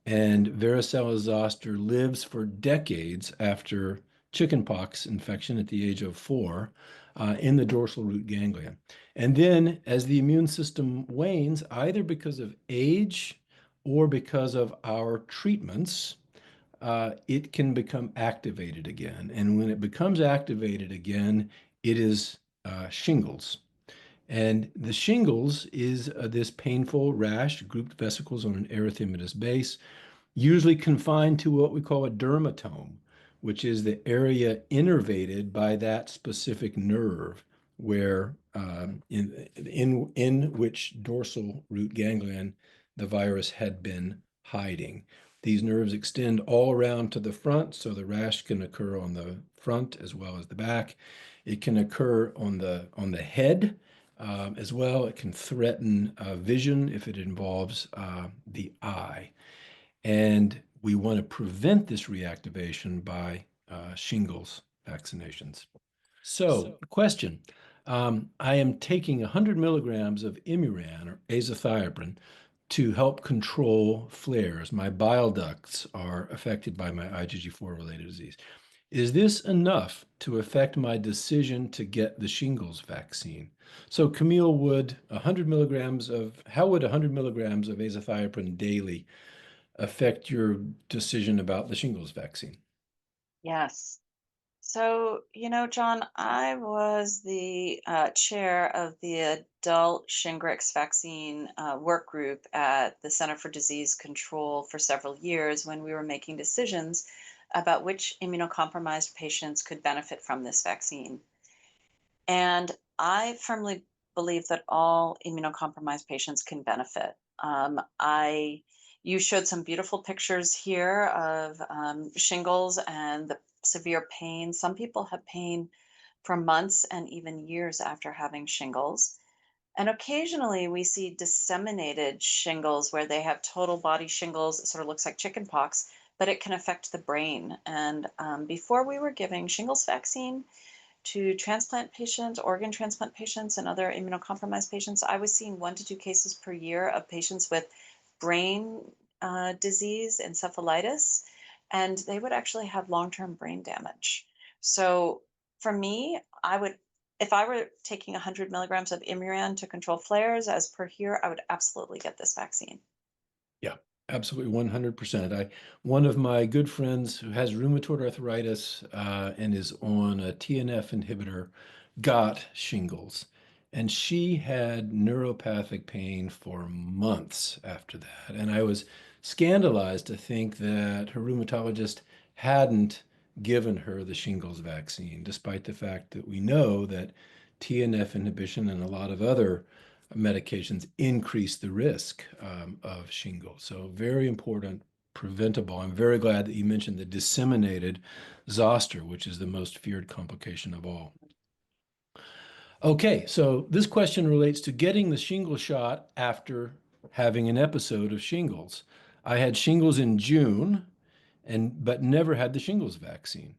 Speaker 1: And varicella zoster lives for decades after chickenpox infection at the age of 4 in the dorsal root ganglia. And then as the immune system wanes, either because of age or because of our treatments, it can become activated again. And when it becomes activated again, it is shingles. And the shingles is this painful rash, grouped vesicles on an erythematous base, usually confined to what we call a dermatome, which is the area innervated by that specific nerve where in which dorsal root ganglion the virus had been hiding. These nerves extend all around to the front, so the rash can occur on the front as well as the back. It can occur on the head as well. It can threaten vision if it involves the eye. And we want to prevent this reactivation by shingles vaccinations. So, question. I am taking 100 milligrams of Imuran or azathioprine to help control flares. My bile ducts are affected by my IgG4 related disease. Is this enough to affect my decision to get the shingles vaccine? So Camille, how would 100 milligrams of azathioprine daily affect your decision about the shingles vaccine?
Speaker 2: Yes. So, John, I was the chair of the adult Shingrix vaccine work group at the Center for Disease Control for several years when we were making decisions about which immunocompromised patients could benefit from this vaccine. And I firmly believe that all immunocompromised patients can benefit. You showed some beautiful pictures here of shingles and the severe pain. Some people have pain for months and even years after having shingles. And occasionally we see disseminated shingles where they have total body shingles. It sort of looks like chickenpox, but it can affect the brain. And before we were giving shingles vaccine to transplant patients, organ transplant patients, and other immunocompromised patients, I was seeing 1 to 2 cases per year of patients with brain disease, encephalitis, and they would actually have long-term brain damage. So for me, if I were taking 100 milligrams of Imuran to control flares as per here, I would absolutely get this vaccine.
Speaker 1: Yeah, absolutely, 100%. One of my good friends who has rheumatoid arthritis and is on a TNF inhibitor got shingles, and she had neuropathic pain for months after that. And I was scandalized to think that her rheumatologist hadn't given her the shingles vaccine, despite the fact that we know that TNF inhibition and a lot of other medications increase the risk of shingles. So very important, preventable. I'm very glad that you mentioned the disseminated zoster, which is the most feared complication of all. Okay, so this question relates to getting the shingles shot after having an episode of shingles. I had shingles in June, but never had the shingles vaccine.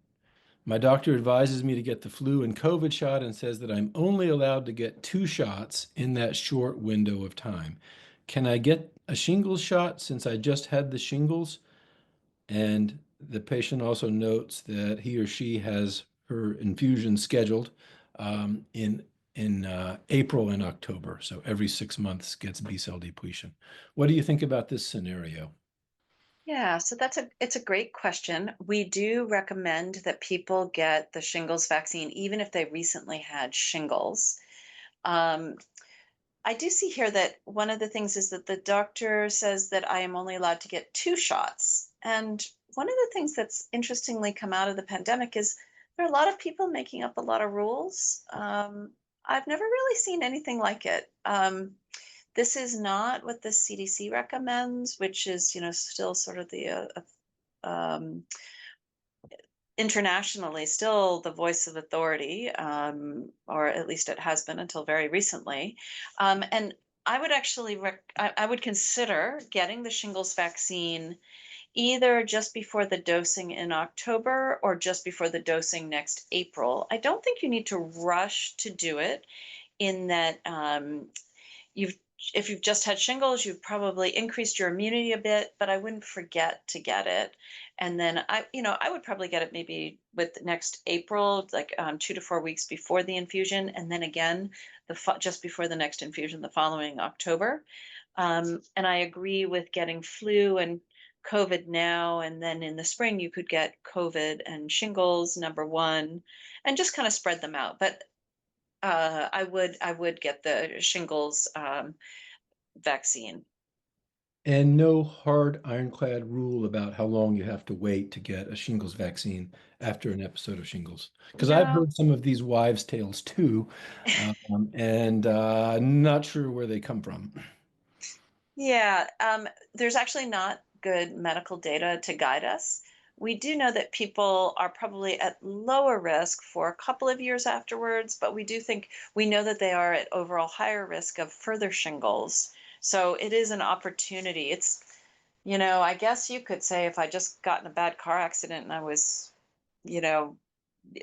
Speaker 1: My doctor advises me to get the flu and COVID shot and says that I'm only allowed to get 2 shots in that short window of time. Can I get a shingles shot since I just had the shingles? And the patient also notes that he or she has her infusion scheduled in April and October. So every 6 months gets B-cell depletion. What do you think about this scenario?
Speaker 2: Yeah, so it's a great question. We do recommend that people get the shingles vaccine even if they recently had shingles. Um, I do see here that one of the things is that the doctor says that I am only allowed to get 2 shots. And one of the things that's interestingly come out of the pandemic is there are a lot of people making up a lot of rules. I've never really seen anything like it. This is not what the CDC recommends, which is, still sort of the um, internationally still the voice of authority, or at least it has been until very recently. And I would actually I would consider getting the shingles vaccine either just before the dosing in October or just before the dosing next April. I don't think you need to rush to do it in that you've if you've just had shingles, you've probably increased your immunity a bit, but I wouldn't forget to get it. And then I would probably get it maybe with next April, like 2 to 4 weeks before the infusion, and then again just before the next infusion, the following October. And I agree with getting flu and COVID now, and then in the spring you could get COVID and shingles number one, and just kind of spread them out. But I would get the shingles vaccine.
Speaker 1: And no hard ironclad rule about how long you have to wait to get a shingles vaccine after an episode of shingles. Because I've
Speaker 2: No.
Speaker 1: heard some of these wives' tales too, and not sure where they come from.
Speaker 2: Yeah, there's actually not good medical data to guide us. We do know that people are probably at lower risk for a couple of years afterwards, but we know that they are at overall higher risk of further shingles. So it is an opportunity. I guess you could say if I just got in a bad car accident and I was, you know,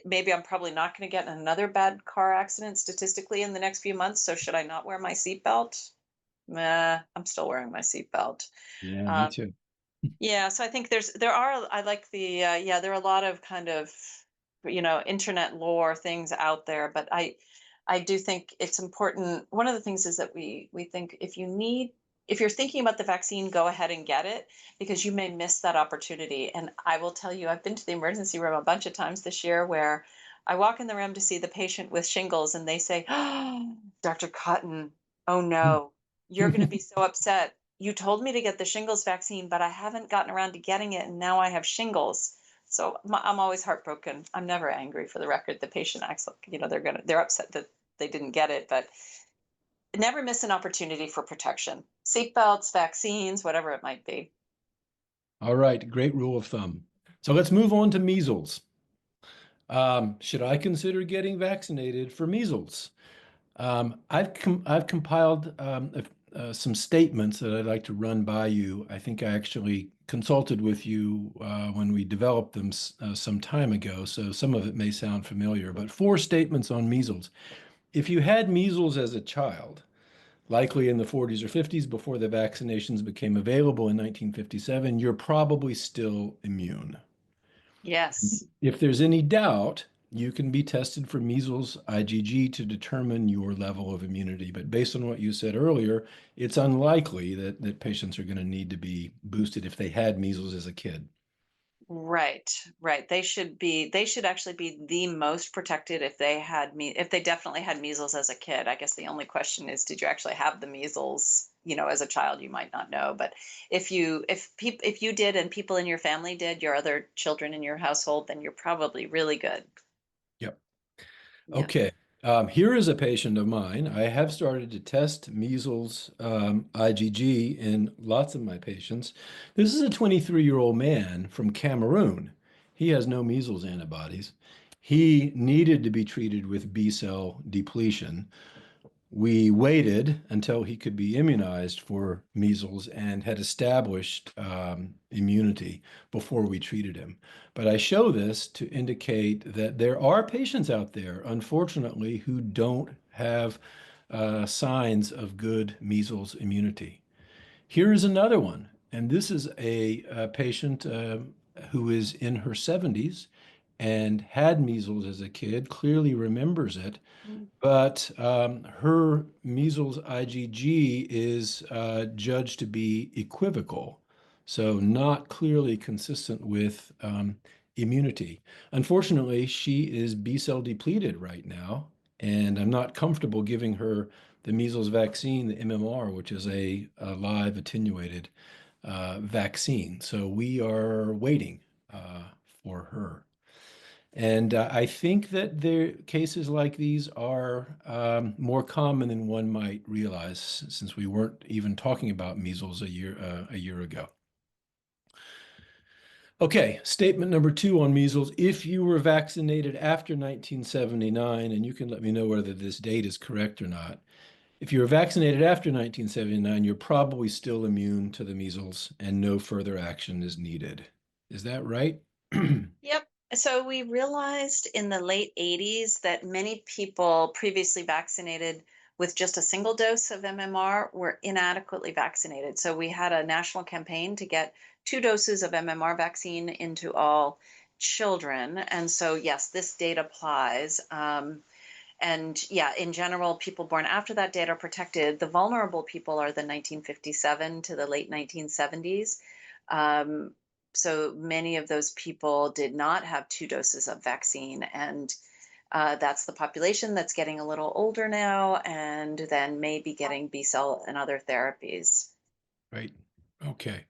Speaker 2: maybe I'm probably not going to get in another bad car accident statistically in the next few months. So should I not wear my seatbelt? Meh, I'm still wearing my seatbelt.
Speaker 1: Yeah, me
Speaker 2: Um,
Speaker 1: too.
Speaker 2: yeah, so I think I like yeah, there are a lot of kind of, internet lore things out there, but I do think it's important. One of the things is that we think if you're thinking about the vaccine, go ahead and get it because you may miss that opportunity. And I will tell you, I've been to the emergency room a bunch of times this year where I walk in the room to see the patient with shingles and they say, "Oh, Dr. Cotton, oh no, you're going to be so upset. You told me to get the shingles vaccine, but I haven't gotten around to getting it, and now I have shingles." So I'm always heartbroken. I'm never angry, for the record. The patient acts like they're upset that they didn't get it, but never miss an opportunity for protection. Seatbelts, vaccines, whatever it might be.
Speaker 1: All right, great rule of thumb. So let's move on to measles. Should I consider getting vaccinated for measles? I've compiled some statements that I'd like to run by you. I think I actually consulted with you when we developed them some time ago, so some of it may sound familiar, but 4 statements on measles. If you had measles as a child, likely in the 40s or 50s before the vaccinations became available in 1957, you're probably still immune.
Speaker 2: Yes.
Speaker 1: If there's any doubt, you can be tested for measles IgG to determine your level of immunity. But based on what you said earlier, it's unlikely that patients are going to need to be boosted if they had measles as a kid.
Speaker 2: Right, right. They should actually be the most protected if they definitely had measles as a kid. I guess the only question is, did you actually have the measles, as a child? You might not know, but if you did and people in your family did, your other children in your household, then you're probably really good.
Speaker 1: Yep.
Speaker 2: Yeah.
Speaker 1: Okay. Here is a patient of mine. I have started to test measles IgG in lots of my patients. This is a 23-year-old man from Cameroon. He has no measles antibodies. He needed to be treated with B cell depletion. we waited until he could be immunized for measles and had established immunity before we treated him. But I show this to indicate that there are patients out there, unfortunately, who don't have signs of good measles immunity. Here is another one, and this is a patient who is in her 70s and had measles as a kid, clearly remembers it,
Speaker 2: Mm.
Speaker 1: but her measles IgG is judged to be equivocal, so not clearly consistent with immunity. Unfortunately, she is B cell depleted right now, and I'm not comfortable giving her the measles vaccine, the MMR, which is a live attenuated vaccine. So we are waiting for her. And I think that there cases like these are more common than one might realize, since we weren't even talking about measles a year ago. Okay, statement number 2 on measles. If you were vaccinated after 1979, and you can let me know whether this date is correct or not. If you were vaccinated after 1979, you're probably still immune to the measles and no further action is needed. Is that right?
Speaker 2: Yep. So we realized in the late 80s that many people previously vaccinated with just a single dose of MMR were inadequately vaccinated. So we had a national campaign to get 2 doses of MMR vaccine into all children. And so, yes, this date applies. And yeah, in general, people born after that date are protected. The vulnerable people are the 1957 to the late 1970s. Um, so many of those people did not have 2 doses of vaccine. And that's the population that's getting a little older now and then may be getting B cell and other therapies.
Speaker 1: Right. Okay.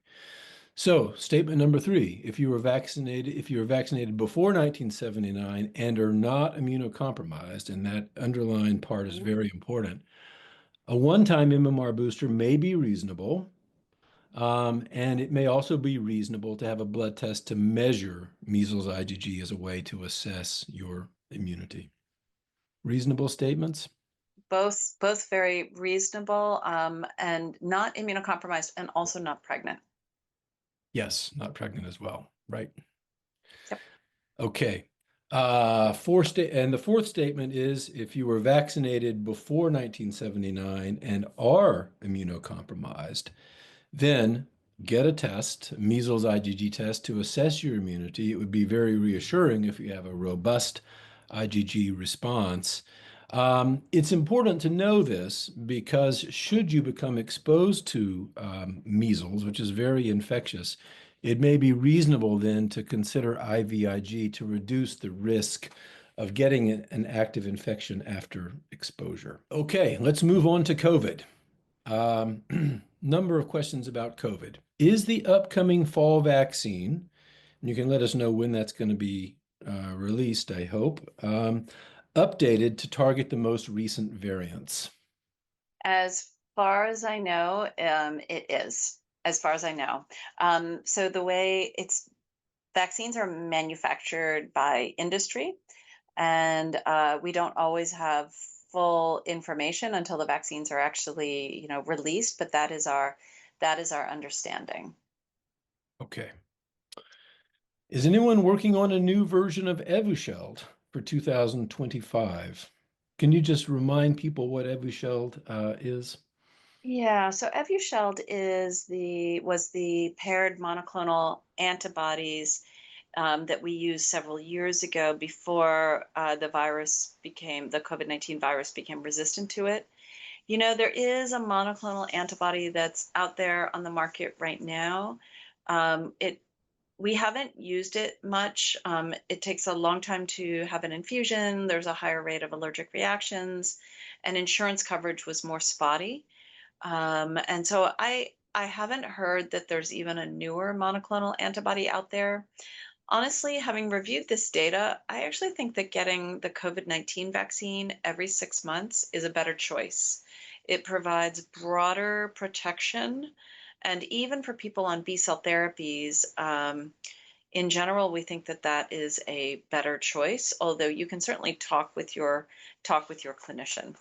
Speaker 1: So, statement number 3, if you were vaccinated before 1979 and are not immunocompromised, and that underlying part is
Speaker 2: Mhm.
Speaker 1: very important, a one-time MMR booster may be reasonable, and it may also be reasonable to have a blood test to measure measles IgG as a way to assess your immunity. Reasonable statements?
Speaker 2: Both very reasonable, and not immunocompromised and also not pregnant.
Speaker 1: Yes, not pregnant as well, right?
Speaker 2: Yep.
Speaker 1: Okay. And the fourth statement is if you were vaccinated before 1979 and are immunocompromised, then get a test, measles IgG test, to assess your immunity. It would be very reassuring if you have a robust IgG response. It's important to know this because should you become exposed to measles, which is very infectious, it may be reasonable then to consider IVIG to reduce the risk of getting an active infection after exposure. Okay, let's move on to COVID. Number of questions about COVID. Is the upcoming fall vaccine, and you can let us know when that's going to be released, I hope, updated to target the most recent variants?
Speaker 2: As far as I know, it is, as far as I know. So the way it's vaccines are manufactured by industry, and we don't always have full information until the vaccines are actually, released. But that is our understanding.
Speaker 1: Okay. Is anyone working on a new version of Evusheld for 2025? Can you just remind people what Evusheld is?
Speaker 2: Yeah, so Evusheld was the paired monoclonal antibodies that we used several years ago before the COVID-19 virus became resistant to it. There is a monoclonal antibody that's out there on the market right now. It We haven't used it much. It takes a long time to have an infusion. There's a higher rate of allergic reactions, and insurance coverage was more spotty. And so I haven't heard that there's even a newer monoclonal antibody out there. Honestly, having reviewed this data, I actually think that getting the COVID-19 vaccine every 6 months is a better choice. It provides broader protection. And even for people on B cell therapies, in general, we think that that is a better choice, although you can certainly talk with your clinician.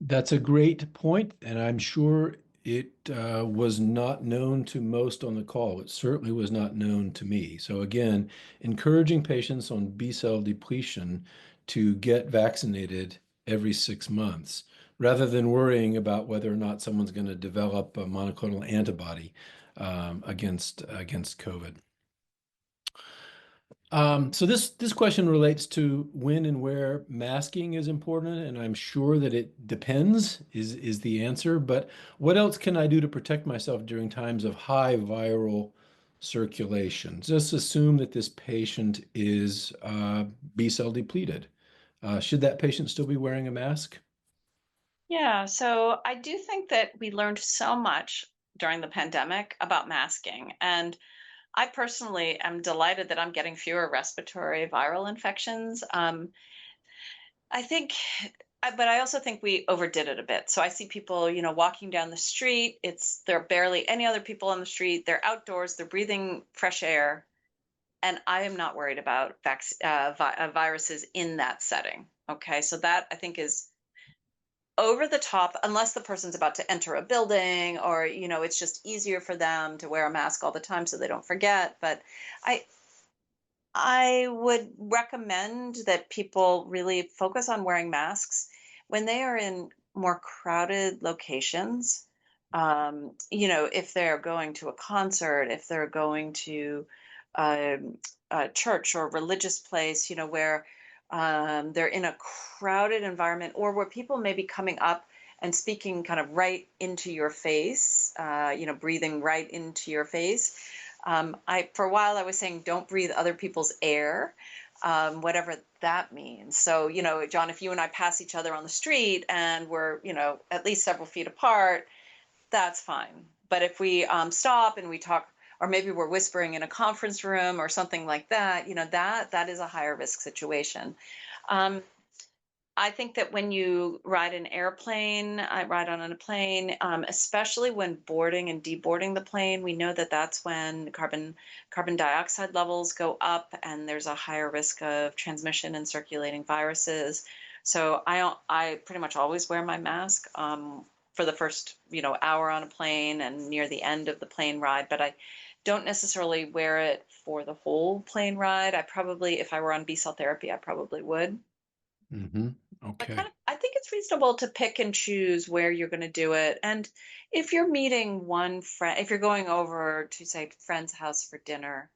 Speaker 1: That's a great point, and I'm sure it was not known to most on the call. It certainly was not known to me. So again, encouraging patients on B-cell depletion to get vaccinated every 6 months, rather than worrying about whether or not someone's going to develop a monoclonal antibody against COVID. So this question relates to when and where masking is important, and I'm sure that it depends is the answer. But what else can I do to protect myself during times of high viral circulation? Just assume that this patient is B-cell depleted. Should that patient still be wearing a mask?
Speaker 2: Yeah, so I do think that we learned so much during the pandemic about masking. And I personally am delighted that I'm getting fewer respiratory viral infections. I think, but I also think we overdid it a bit. So I see people, walking down the street. There are barely any other people on the street. They're outdoors. They're breathing fresh air, and I am not worried about viruses in that setting. Okay, so that I think is over the top, unless the person's about to enter a building, or it's just easier for them to wear a mask all the time so they don't forget. But I I would recommend that people really focus on wearing masks when they are in more crowded locations. If they're going to a concert, if they're going to a church or religious place, where they're in a crowded environment, or where people may be coming up and speaking kind of right into your face, breathing right into your face. For a while I was saying don't breathe other people's air, whatever that means. So, John, if you and I pass each other on the street and we're, at least several feet apart, that's fine. But if we stop and we talk, or maybe we're whispering in a conference room or something like that, that is a higher risk situation. Um, I think that when you ride an airplane, I ride on a plane, especially when boarding and deboarding the plane, we know that that's when carbon dioxide levels go up, and there's a higher risk of transmission and circulating viruses. So I pretty much always wear my mask for the first hour on a plane and near the end of the plane ride, but I don't necessarily wear it for the whole plane ride. I probably, if I were on B cell therapy, I probably would.
Speaker 1: Hmm.
Speaker 2: But
Speaker 1: Okay.
Speaker 2: I think it's reasonable to pick and choose where you're going to do it. And if you're meeting one friend, if you're going over to, say, friend's house for dinner,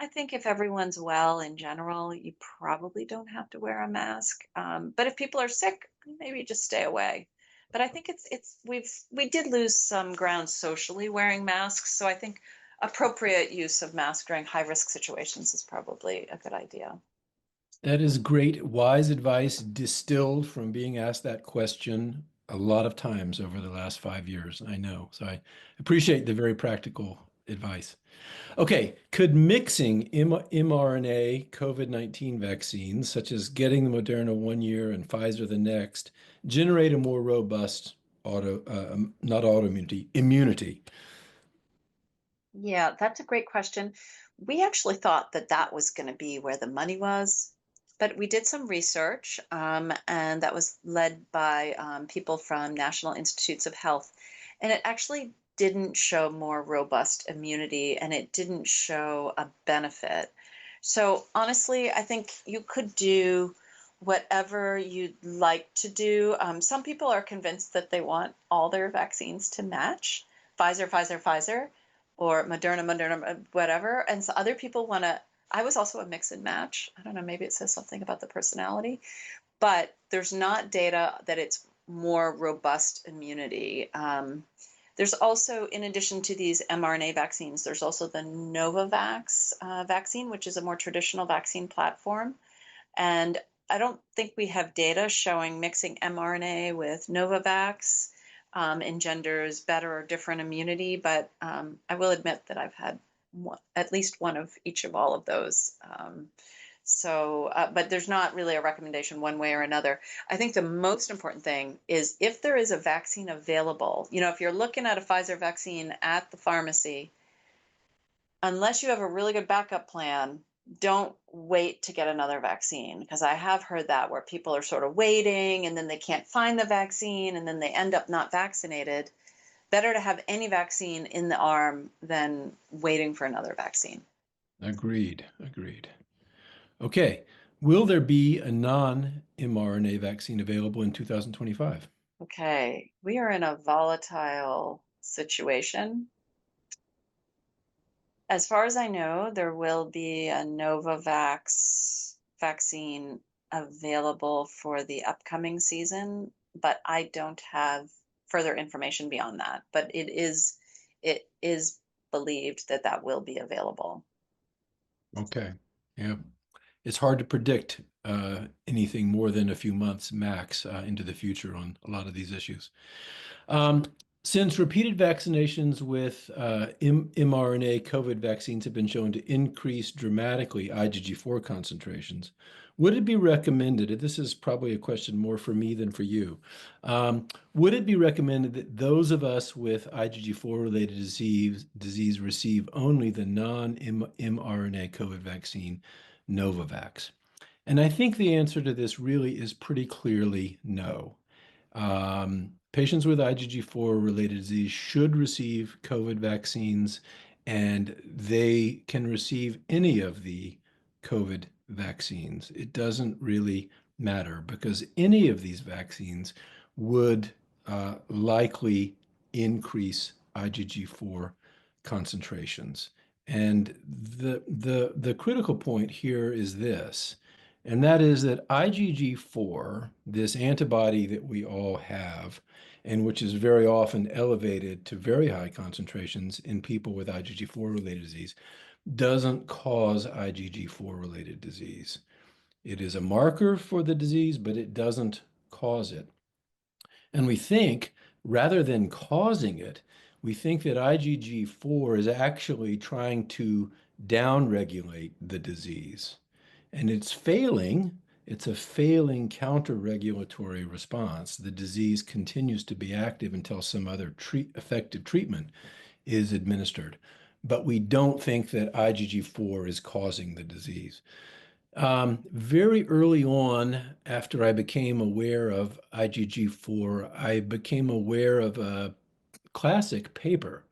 Speaker 2: I think if everyone's well in general, you probably don't have to wear a mask. But if people are sick, maybe just stay away. But I think we did lose some ground socially wearing masks. So I think appropriate use of masks during high risk situations is probably a good idea.
Speaker 1: That is great, wise advice distilled from being asked that question a lot of times over the last 5 years. I know. So I appreciate the very practical advice. Okay, could mixing mRNA COVID-19 vaccines, such as getting the Moderna 1 year and Pfizer the next, generate a more robust not autoimmunity, immunity?
Speaker 2: Yeah, that's a great question. We actually thought that that was going to be where the money was, but we did some research, and that was led by people from National Institutes of Health, and it actually didn't show more robust immunity, and it didn't show a benefit. So honestly, I think you could do whatever you'd like to do. Some people are convinced that they want all their vaccines to match Pfizer, Pfizer, Pfizer, or Moderna, Moderna, whatever. And so other people want to. I was also a mix and match. I don't know, maybe it says something about the personality, but there's not data that it's more robust immunity. There's also, in addition to these mRNA vaccines, there's also the Novavax vaccine, which is a more traditional vaccine platform. And I don't think we have data showing mixing mRNA with Novavax engenders better or different immunity, but I will admit that I've had at least one of each of all of those. But there's not really a recommendation one way or another. I think the most important thing is if there is a vaccine available, if you're looking at a Pfizer vaccine at the pharmacy, unless you have a really good backup plan, don't wait to get another vaccine, because I have heard that where people are sort of waiting and then they can't find the vaccine and then they end up not vaccinated. Better to have any vaccine in the arm than waiting for another vaccine.
Speaker 1: Agreed. Agreed. Okay. Will there be a non-mRNA vaccine available in 2025?
Speaker 2: Okay, we are in a volatile situation. As far as I know, there will be a Novavax vaccine available for the upcoming season, but I don't have further information beyond that. But it is believed that that will be available.
Speaker 1: Okay. Yeah. It's hard to predict anything more than a few months max into the future on a lot of these issues. Um, since repeated vaccinations with mRNA COVID vaccines have been shown to increase dramatically IgG4 concentrations, would it be recommended, and this is probably a question more for me than for you, would it be recommended that those of us with IgG4 related disease receive only the non-mRNA COVID vaccine, Novavax? And I think the answer to this really is pretty clearly no. Patients with IgG4 related disease should receive COVID vaccines, and they can receive any of the COVID vaccines. It doesn't really matter because any of these vaccines would likely increase IgG4 concentrations. And the critical point here is this, and that is that IgG4, this antibody that we all have, and which is very often elevated to very high concentrations in people with IgG4 related disease, doesn't cause IgG4 related disease. It is a marker for the disease, but it doesn't cause it. And we think, rather than causing it, we think that IgG4 is actually trying to downregulate the disease. And it's failing. It's a failing counter-regulatory response. The disease continues to be active until some other effective treatment is administered. But we don't think that IgG4 is causing the disease. Very early on, after I became aware of IgG4, I became aware of a classic paper,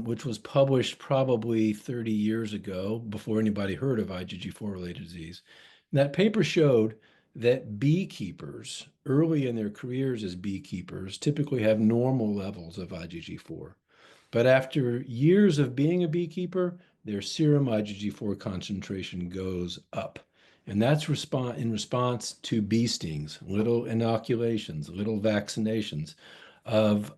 Speaker 1: which was published probably 30 years ago, before anybody heard of IgG4 related disease. And that paper showed that beekeepers, early in their careers as beekeepers, typically have normal levels of IgG4. But after years of being a beekeeper, their serum IgG4 concentration goes up. And that's in response to bee stings, little inoculations, little vaccinations of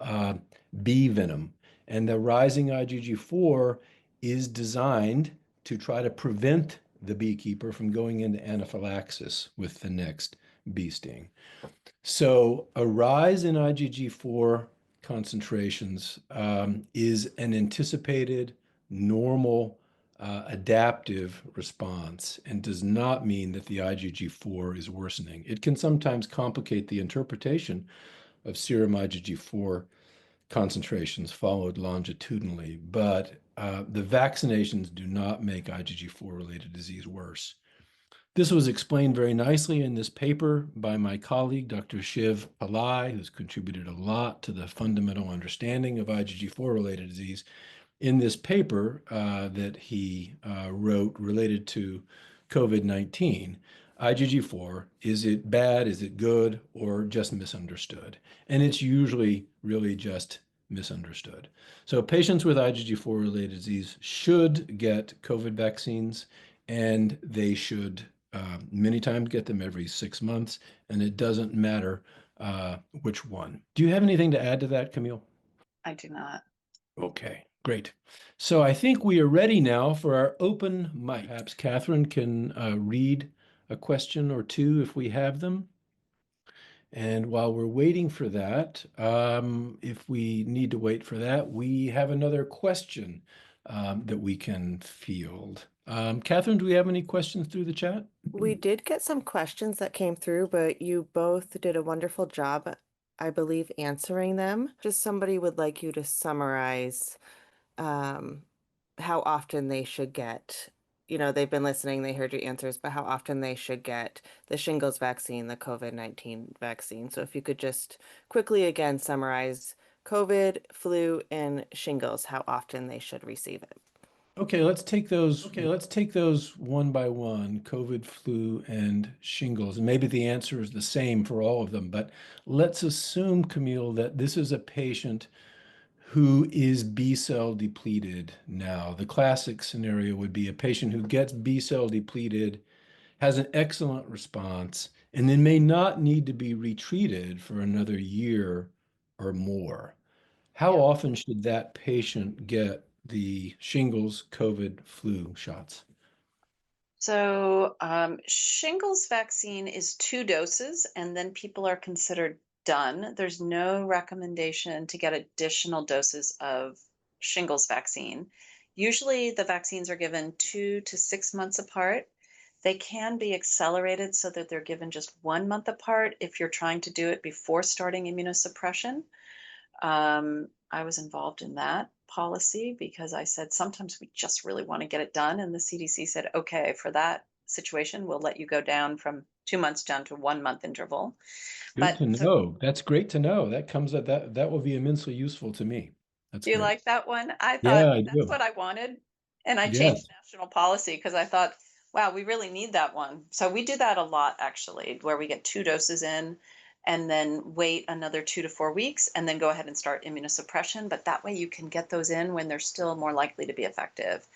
Speaker 1: bee venom. And the rising IgG4 is designed to try to prevent the beekeeper from going into anaphylaxis with the next bee sting. So a rise in IgG4 concentrations is an anticipated, normal, adaptive response and does not mean that the IgG4 is worsening. It can sometimes complicate the interpretation of serum IgG4 concentrations followed longitudinally, but the vaccinations do not make IgG4 related disease worse. This was explained very nicely in this paper by my colleague, Dr. Shiv Pillai, who's contributed a lot to the fundamental understanding of IgG4 related disease. In this paper that he wrote related to COVID-19, IgG4, is it bad, is it good, or just misunderstood? And it's usually really just misunderstood. So patients with IgG4 related disease should get COVID vaccines, and they should many times get them every 6 months, and it doesn't matter which one. Do you have anything to add to that, Camille?
Speaker 2: I do not.
Speaker 1: Okay, great. So I think we are ready now for our open mic. Perhaps Catherine can read a question or two if we have them. And while we're waiting for that, if we need to wait for that, we have another question that we can field. Catherine, do we have any questions through the chat?
Speaker 3: We did get some questions that came through, but you both did a wonderful job, I believe, answering them. Just somebody would like you to summarize how often they should get they've been listening, they heard your answers, but how often they should get the shingles vaccine, the COVID-19 vaccine. So if you could just quickly again summarize COVID, flu, and shingles, how often they should receive it.
Speaker 1: Okay, let's take those. Okay, let's take those one by one, COVID, flu, and shingles. And maybe the answer is the same for all of them, but let's assume, Camille, that this is a patient who is B cell depleted now. The classic scenario would be a patient who gets B cell depleted, has an excellent response, and then may not need to be retreated for another year or more. How
Speaker 2: Yeah.
Speaker 1: often should that patient get the shingles, COVID, flu shots?
Speaker 2: So shingles vaccine is 2 doses, and then people are considered done. There's no recommendation to get additional doses of shingles vaccine. Usually the vaccines are given 2 to 6 months apart. They can be accelerated so that they're given just 1 month apart if you're trying to do it before starting immunosuppression. I was involved in that policy because I said sometimes we just really want to get it done. And the CDC said, okay, for that situation, we'll let you go down from 2 months down to 1 month interval.
Speaker 1: Good
Speaker 2: But
Speaker 1: to
Speaker 2: so
Speaker 1: know. That's great to know. That comes at that will be immensely useful to me. That's
Speaker 2: do you
Speaker 1: great.
Speaker 2: like that one? I thought
Speaker 1: Yeah, I
Speaker 2: that's
Speaker 1: do.
Speaker 2: what I wanted. And I changed
Speaker 1: Yes.
Speaker 2: national policy because I thought, wow, we really need that one. So we do that a lot actually, where we get 2 doses in and then wait another 2 to 4 weeks and then go ahead and start immunosuppression. But that way you can get those in when they're still more likely to be effective.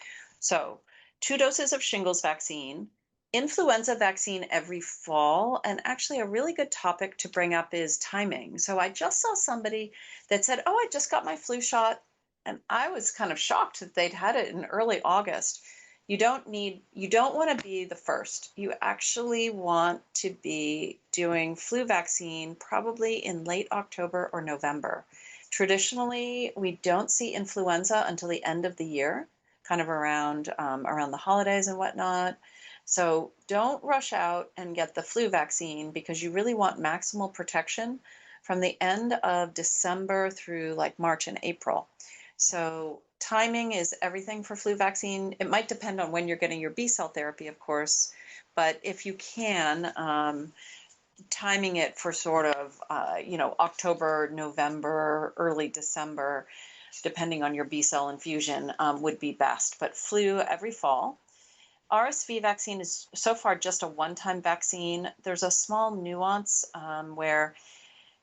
Speaker 2: So 2 doses of shingles vaccine, influenza vaccine every fall. And actually, a really good topic to bring up is timing. So I just saw somebody that said, oh, I just got my flu shot. And I was kind of shocked that they'd had it in early August. You don't want to be the first. You actually want to be doing flu vaccine probably in late October or November. Traditionally, we don't see influenza until the end of the year, kind of around the holidays and whatnot. So don't rush out and get the flu vaccine because you really want maximal protection from the end of December through like March and April. So timing is everything for flu vaccine. It might depend on when you're getting your B cell therapy, of course, but if you can, timing it for sort of, October, November, early December, depending on your B cell infusion, would be best. But flu every fall. RSV vaccine is so far just a one-time vaccine. There's a small nuance where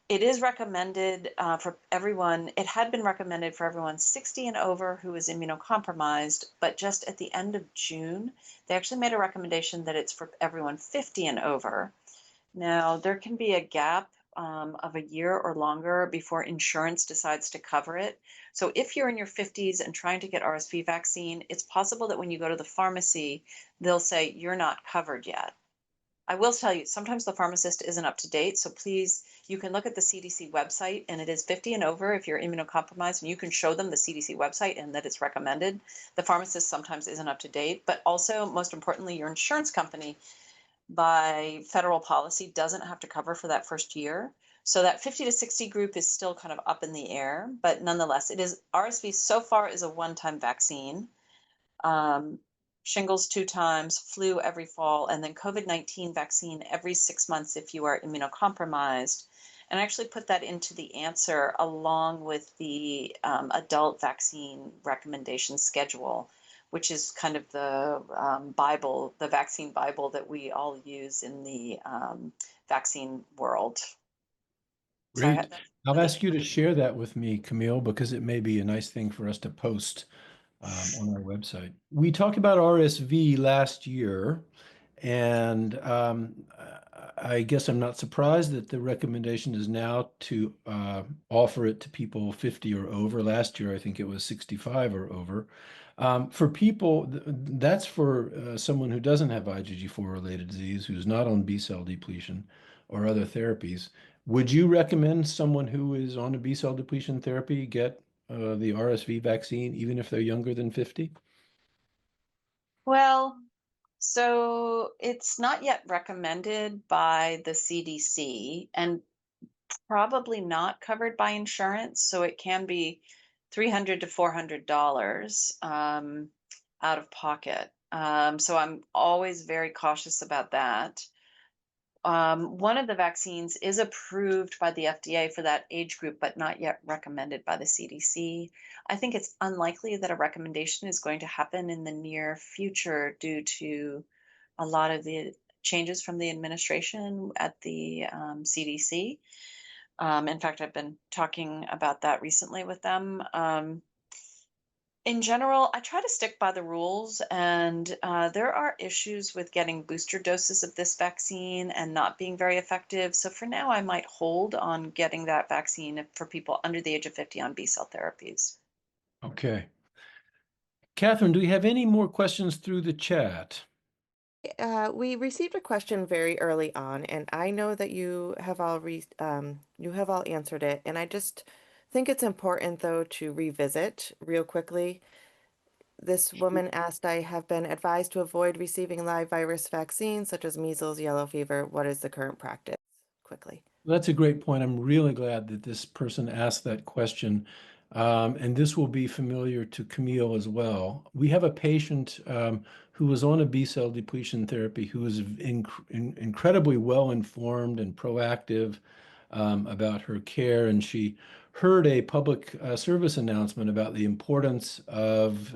Speaker 2: it is recommended for everyone. It had been recommended for everyone 60 and over who is immunocompromised, but just at the end of June, they actually made a recommendation that it's for everyone 50 and over. Now, there can be a gap of a year or longer before insurance decides to cover it. So if you're in your 50s and trying to get RSV vaccine, it's possible that when you go to the pharmacy, they'll say you're not covered yet. I will tell you, sometimes the pharmacist isn't up to date. So please, you can look at the CDC website and it is 50 and over if you're immunocompromised, and you can show them the CDC website and that it's recommended. The pharmacist sometimes isn't up to date, but also most importantly, your insurance company by federal policy doesn't have to cover for that first year. So that 50 to 60 group is still kind of up in the air, but nonetheless, it is RSV so far is a one-time vaccine. Shingles 2 times, flu every fall, and then COVID-19 vaccine every 6 months if you are immunocompromised. And I actually put that into the answer along with the adult vaccine recommendation schedule, which is kind of the Bible, the vaccine Bible that we all use in the vaccine world. So
Speaker 1: Great.
Speaker 2: that's
Speaker 1: I'll
Speaker 2: the
Speaker 1: ask you to share that with me, Camille, because it may be a nice thing for us to post on our website. We talked about RSV last year, and I guess I'm not surprised that the recommendation is now to offer it to people 50 or over. Last year, I think it was 65 or over. For people, that's for someone who doesn't have IgG4 related disease, who's not on B cell depletion or other therapies. Would you recommend someone who is on a B cell depletion therapy get the RSV vaccine, even if they're younger than 50?
Speaker 2: Well, so it's not yet recommended by the CDC and probably not covered by insurance. So it can be $300 to $400 out of pocket. So I'm always very cautious about that. One of the vaccines is approved by the FDA for that age group, but not yet recommended by the CDC. I think it's unlikely that a recommendation is going to happen in the near future due to a lot of the changes from the administration at the CDC. In fact, I've been talking about that recently with them. In general, I try to stick by the rules, and there are issues with getting booster doses of this vaccine and not being very effective. So for now, I might hold on getting that vaccine for people under the age of 50 on B-cell therapies.
Speaker 1: Okay. Catherine, do we have any more questions through the chat?
Speaker 3: We received a question very early on, and I know that you have all answered it, and I just think it's important though to revisit real quickly. This woman asked, I have been advised to avoid receiving live virus vaccines such as measles, yellow fever. What is the current practice? Quickly.
Speaker 1: That's a great point. I'm really glad that this person asked that question. And this will be familiar to Camille as well. We have a patient who was on a B-cell depletion therapy who was incredibly well-informed and proactive about her care. And she heard a public service announcement about the importance of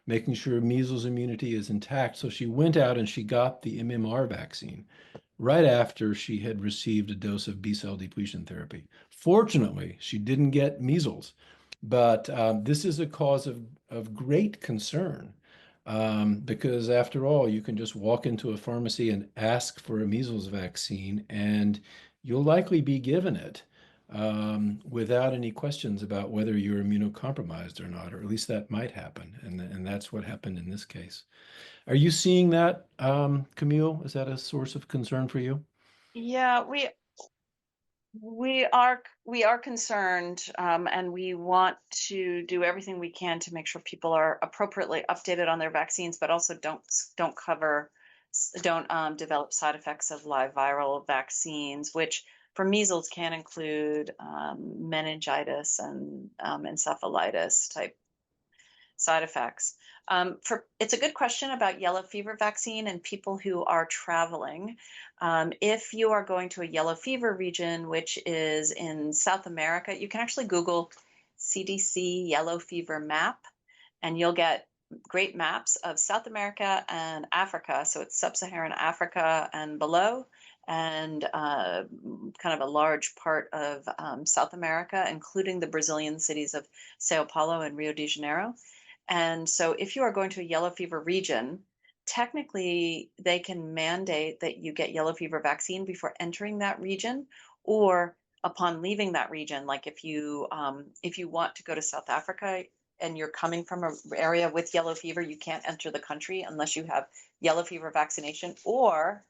Speaker 1: making sure measles immunity is intact. So she went out and she got the MMR vaccine right after she had received a dose of B-cell depletion therapy. Fortunately, she didn't get measles, but this is a cause of great concern because after all, you can just walk into a pharmacy and ask for a measles vaccine, and you'll likely be given it without any questions about whether you're immunocompromised or not, or at least that might happen, and that's what happened in this case. Are you seeing that, Camille? Is that a source of concern for you?
Speaker 2: Yeah, we are concerned, and we want to do everything we can to make sure people are appropriately updated on their vaccines, but also don't develop side effects of live viral vaccines, which for measles can include meningitis and encephalitis type side effects. It's a good question about yellow fever vaccine and people who are traveling. If you are going to a yellow fever region, which is in South America, you can actually Google CDC yellow fever map, and you'll get great maps of South America and Africa. So it's sub-Saharan Africa and below, and kind of a large part of South America, including the Brazilian cities of Sao Paulo and Rio de Janeiro. And so if you are going to a yellow fever region, technically they can mandate that you get yellow fever vaccine before entering that region or upon leaving that region. Like if you want to go to South Africa and you're coming from an area with yellow fever, you can't enter the country unless you have yellow fever vaccination or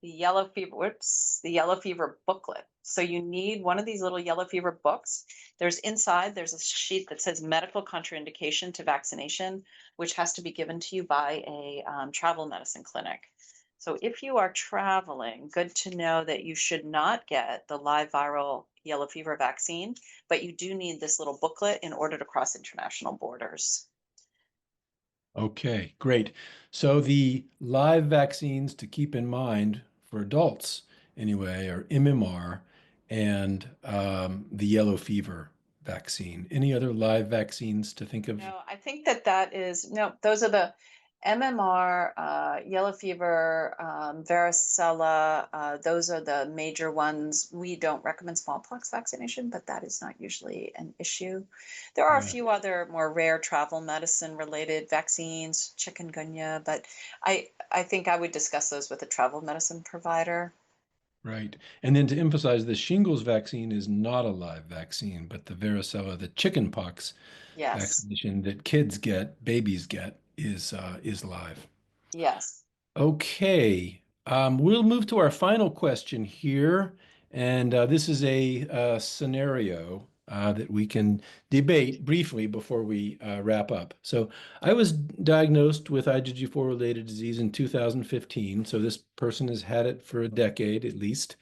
Speaker 2: the yellow fever booklet. So you need one of these little yellow fever books. There's a sheet that says medical contraindication to vaccination, which has to be given to you by a travel medicine clinic. So if you are traveling, good to know that you should not get the live viral yellow fever vaccine, but you do need this little booklet in order to cross international borders.
Speaker 1: Okay, great. So the live vaccines to keep in mind for adults anyway are MMR and the yellow fever vaccine. Any other live vaccines to think of?
Speaker 2: No, I think those are the MMR, yellow fever, varicella. Those are the major ones. We don't recommend smallpox vaccination, but that is not usually an issue. There are a few other more rare travel medicine related vaccines, chikungunya, but I think I would discuss those with a travel medicine provider.
Speaker 1: Right. And then to emphasize, the shingles vaccine is not a live vaccine, but the varicella, the chickenpox
Speaker 2: Yes.
Speaker 1: vaccination that kids get, babies get, is live.
Speaker 2: Yes.
Speaker 1: Okay, we'll move to our final question here, and this is a scenario that we can debate briefly before we wrap up. So I was diagnosed with IgG4-related disease in 2015, so this person has had it for a decade at least.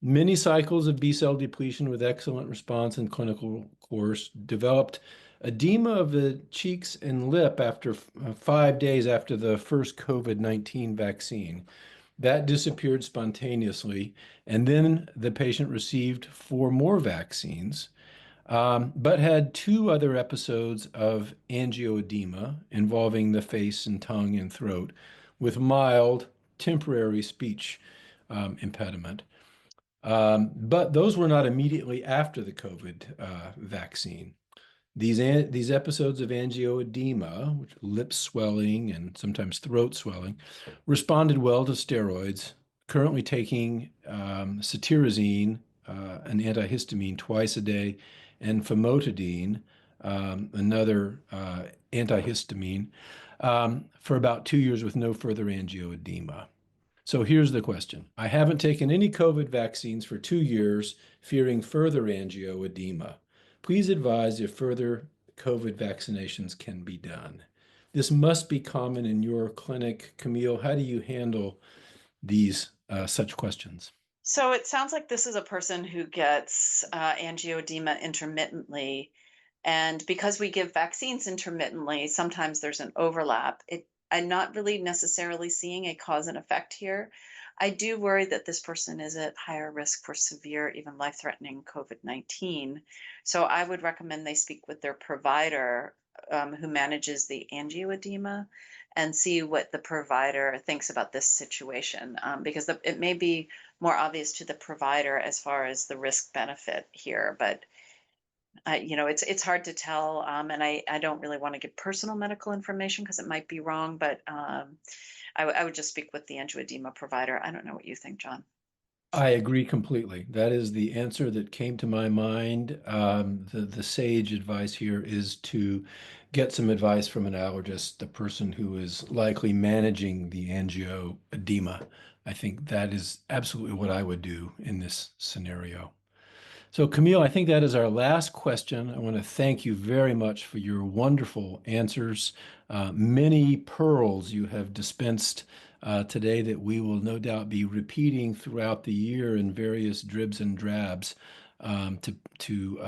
Speaker 1: Many cycles of B-cell depletion with excellent response and clinical course, developed edema of the cheeks and lip after 5 days after the first COVID-19 vaccine. That disappeared spontaneously, and then the patient received 4 more vaccines, but had 2 other episodes of angioedema involving the face and tongue and throat with mild temporary speech impediment. But those were not immediately after the COVID vaccine. These episodes of angioedema, which lip swelling and sometimes throat swelling, responded well to steroids. Currently taking cetirizine, an antihistamine, twice a day, and famotidine, another antihistamine, for about 2 years with no further angioedema. So here's the question. I haven't taken any COVID vaccines for 2 years, fearing further angioedema. Please advise if further COVID vaccinations can be done. This must be common in your clinic. Camille, how do you handle these such questions?
Speaker 2: So it sounds like this is a person who gets angioedema intermittently. And because we give vaccines intermittently, sometimes there's an overlap. I'm not really necessarily seeing a cause and effect here. I do worry that this person is at higher risk for severe, even life-threatening COVID-19. So I would recommend they speak with their provider who manages the angioedema and see what the provider thinks about this situation, because it may be more obvious to the provider as far as the risk benefit here, but it's hard to tell, and I don't really want to give personal medical information because it might be wrong, but I would just speak with the angioedema provider. I don't know what you think, John.
Speaker 1: I agree completely. That is the answer that came to my mind. The sage advice here is to get some advice from an allergist, the person who is likely managing the angioedema. I think that is absolutely what I would do in this scenario. So Camille, I think that is our last question. I want to thank you very much for your wonderful answers. Many pearls you have dispensed today that we will no doubt be repeating throughout the year in various dribs and drabs to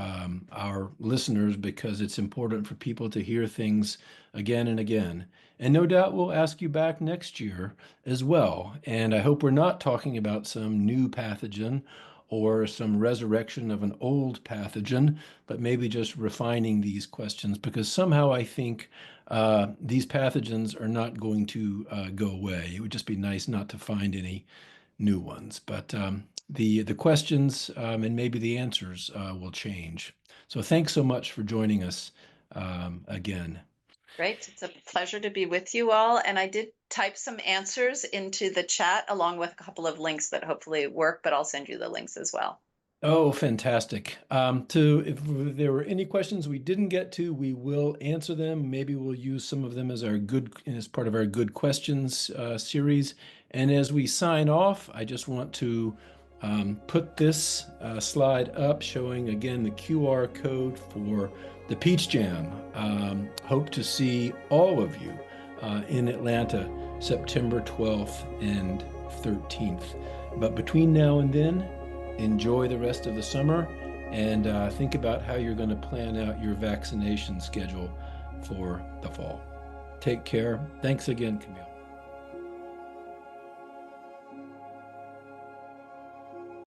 Speaker 1: our listeners, because it's important for people to hear things again and again. And no doubt we'll ask you back next year as well. And I hope we're not talking about some new pathogen or some resurrection of an old pathogen, but maybe just refining these questions, because somehow I think these pathogens are not going to go away. It would just be nice not to find any new ones, but the questions and maybe the answers will change. So thanks so much for joining us again.
Speaker 2: Great. It's a pleasure to be with you all. And I did type some answers into the chat along with a couple of links that hopefully work, but I'll send you the links as well.
Speaker 1: Oh, fantastic. If there were any questions we didn't get to, we will answer them. Maybe we'll use some of them as part of our good questions series. And as we sign off, I just want to put this slide up showing again the QR code for the Peach Jam. Hope to see all of you in Atlanta, September 12th and 13th. But between now and then, enjoy the rest of the summer and think about how you're going to plan out your vaccination schedule for the fall. Take care. Thanks again, Camille.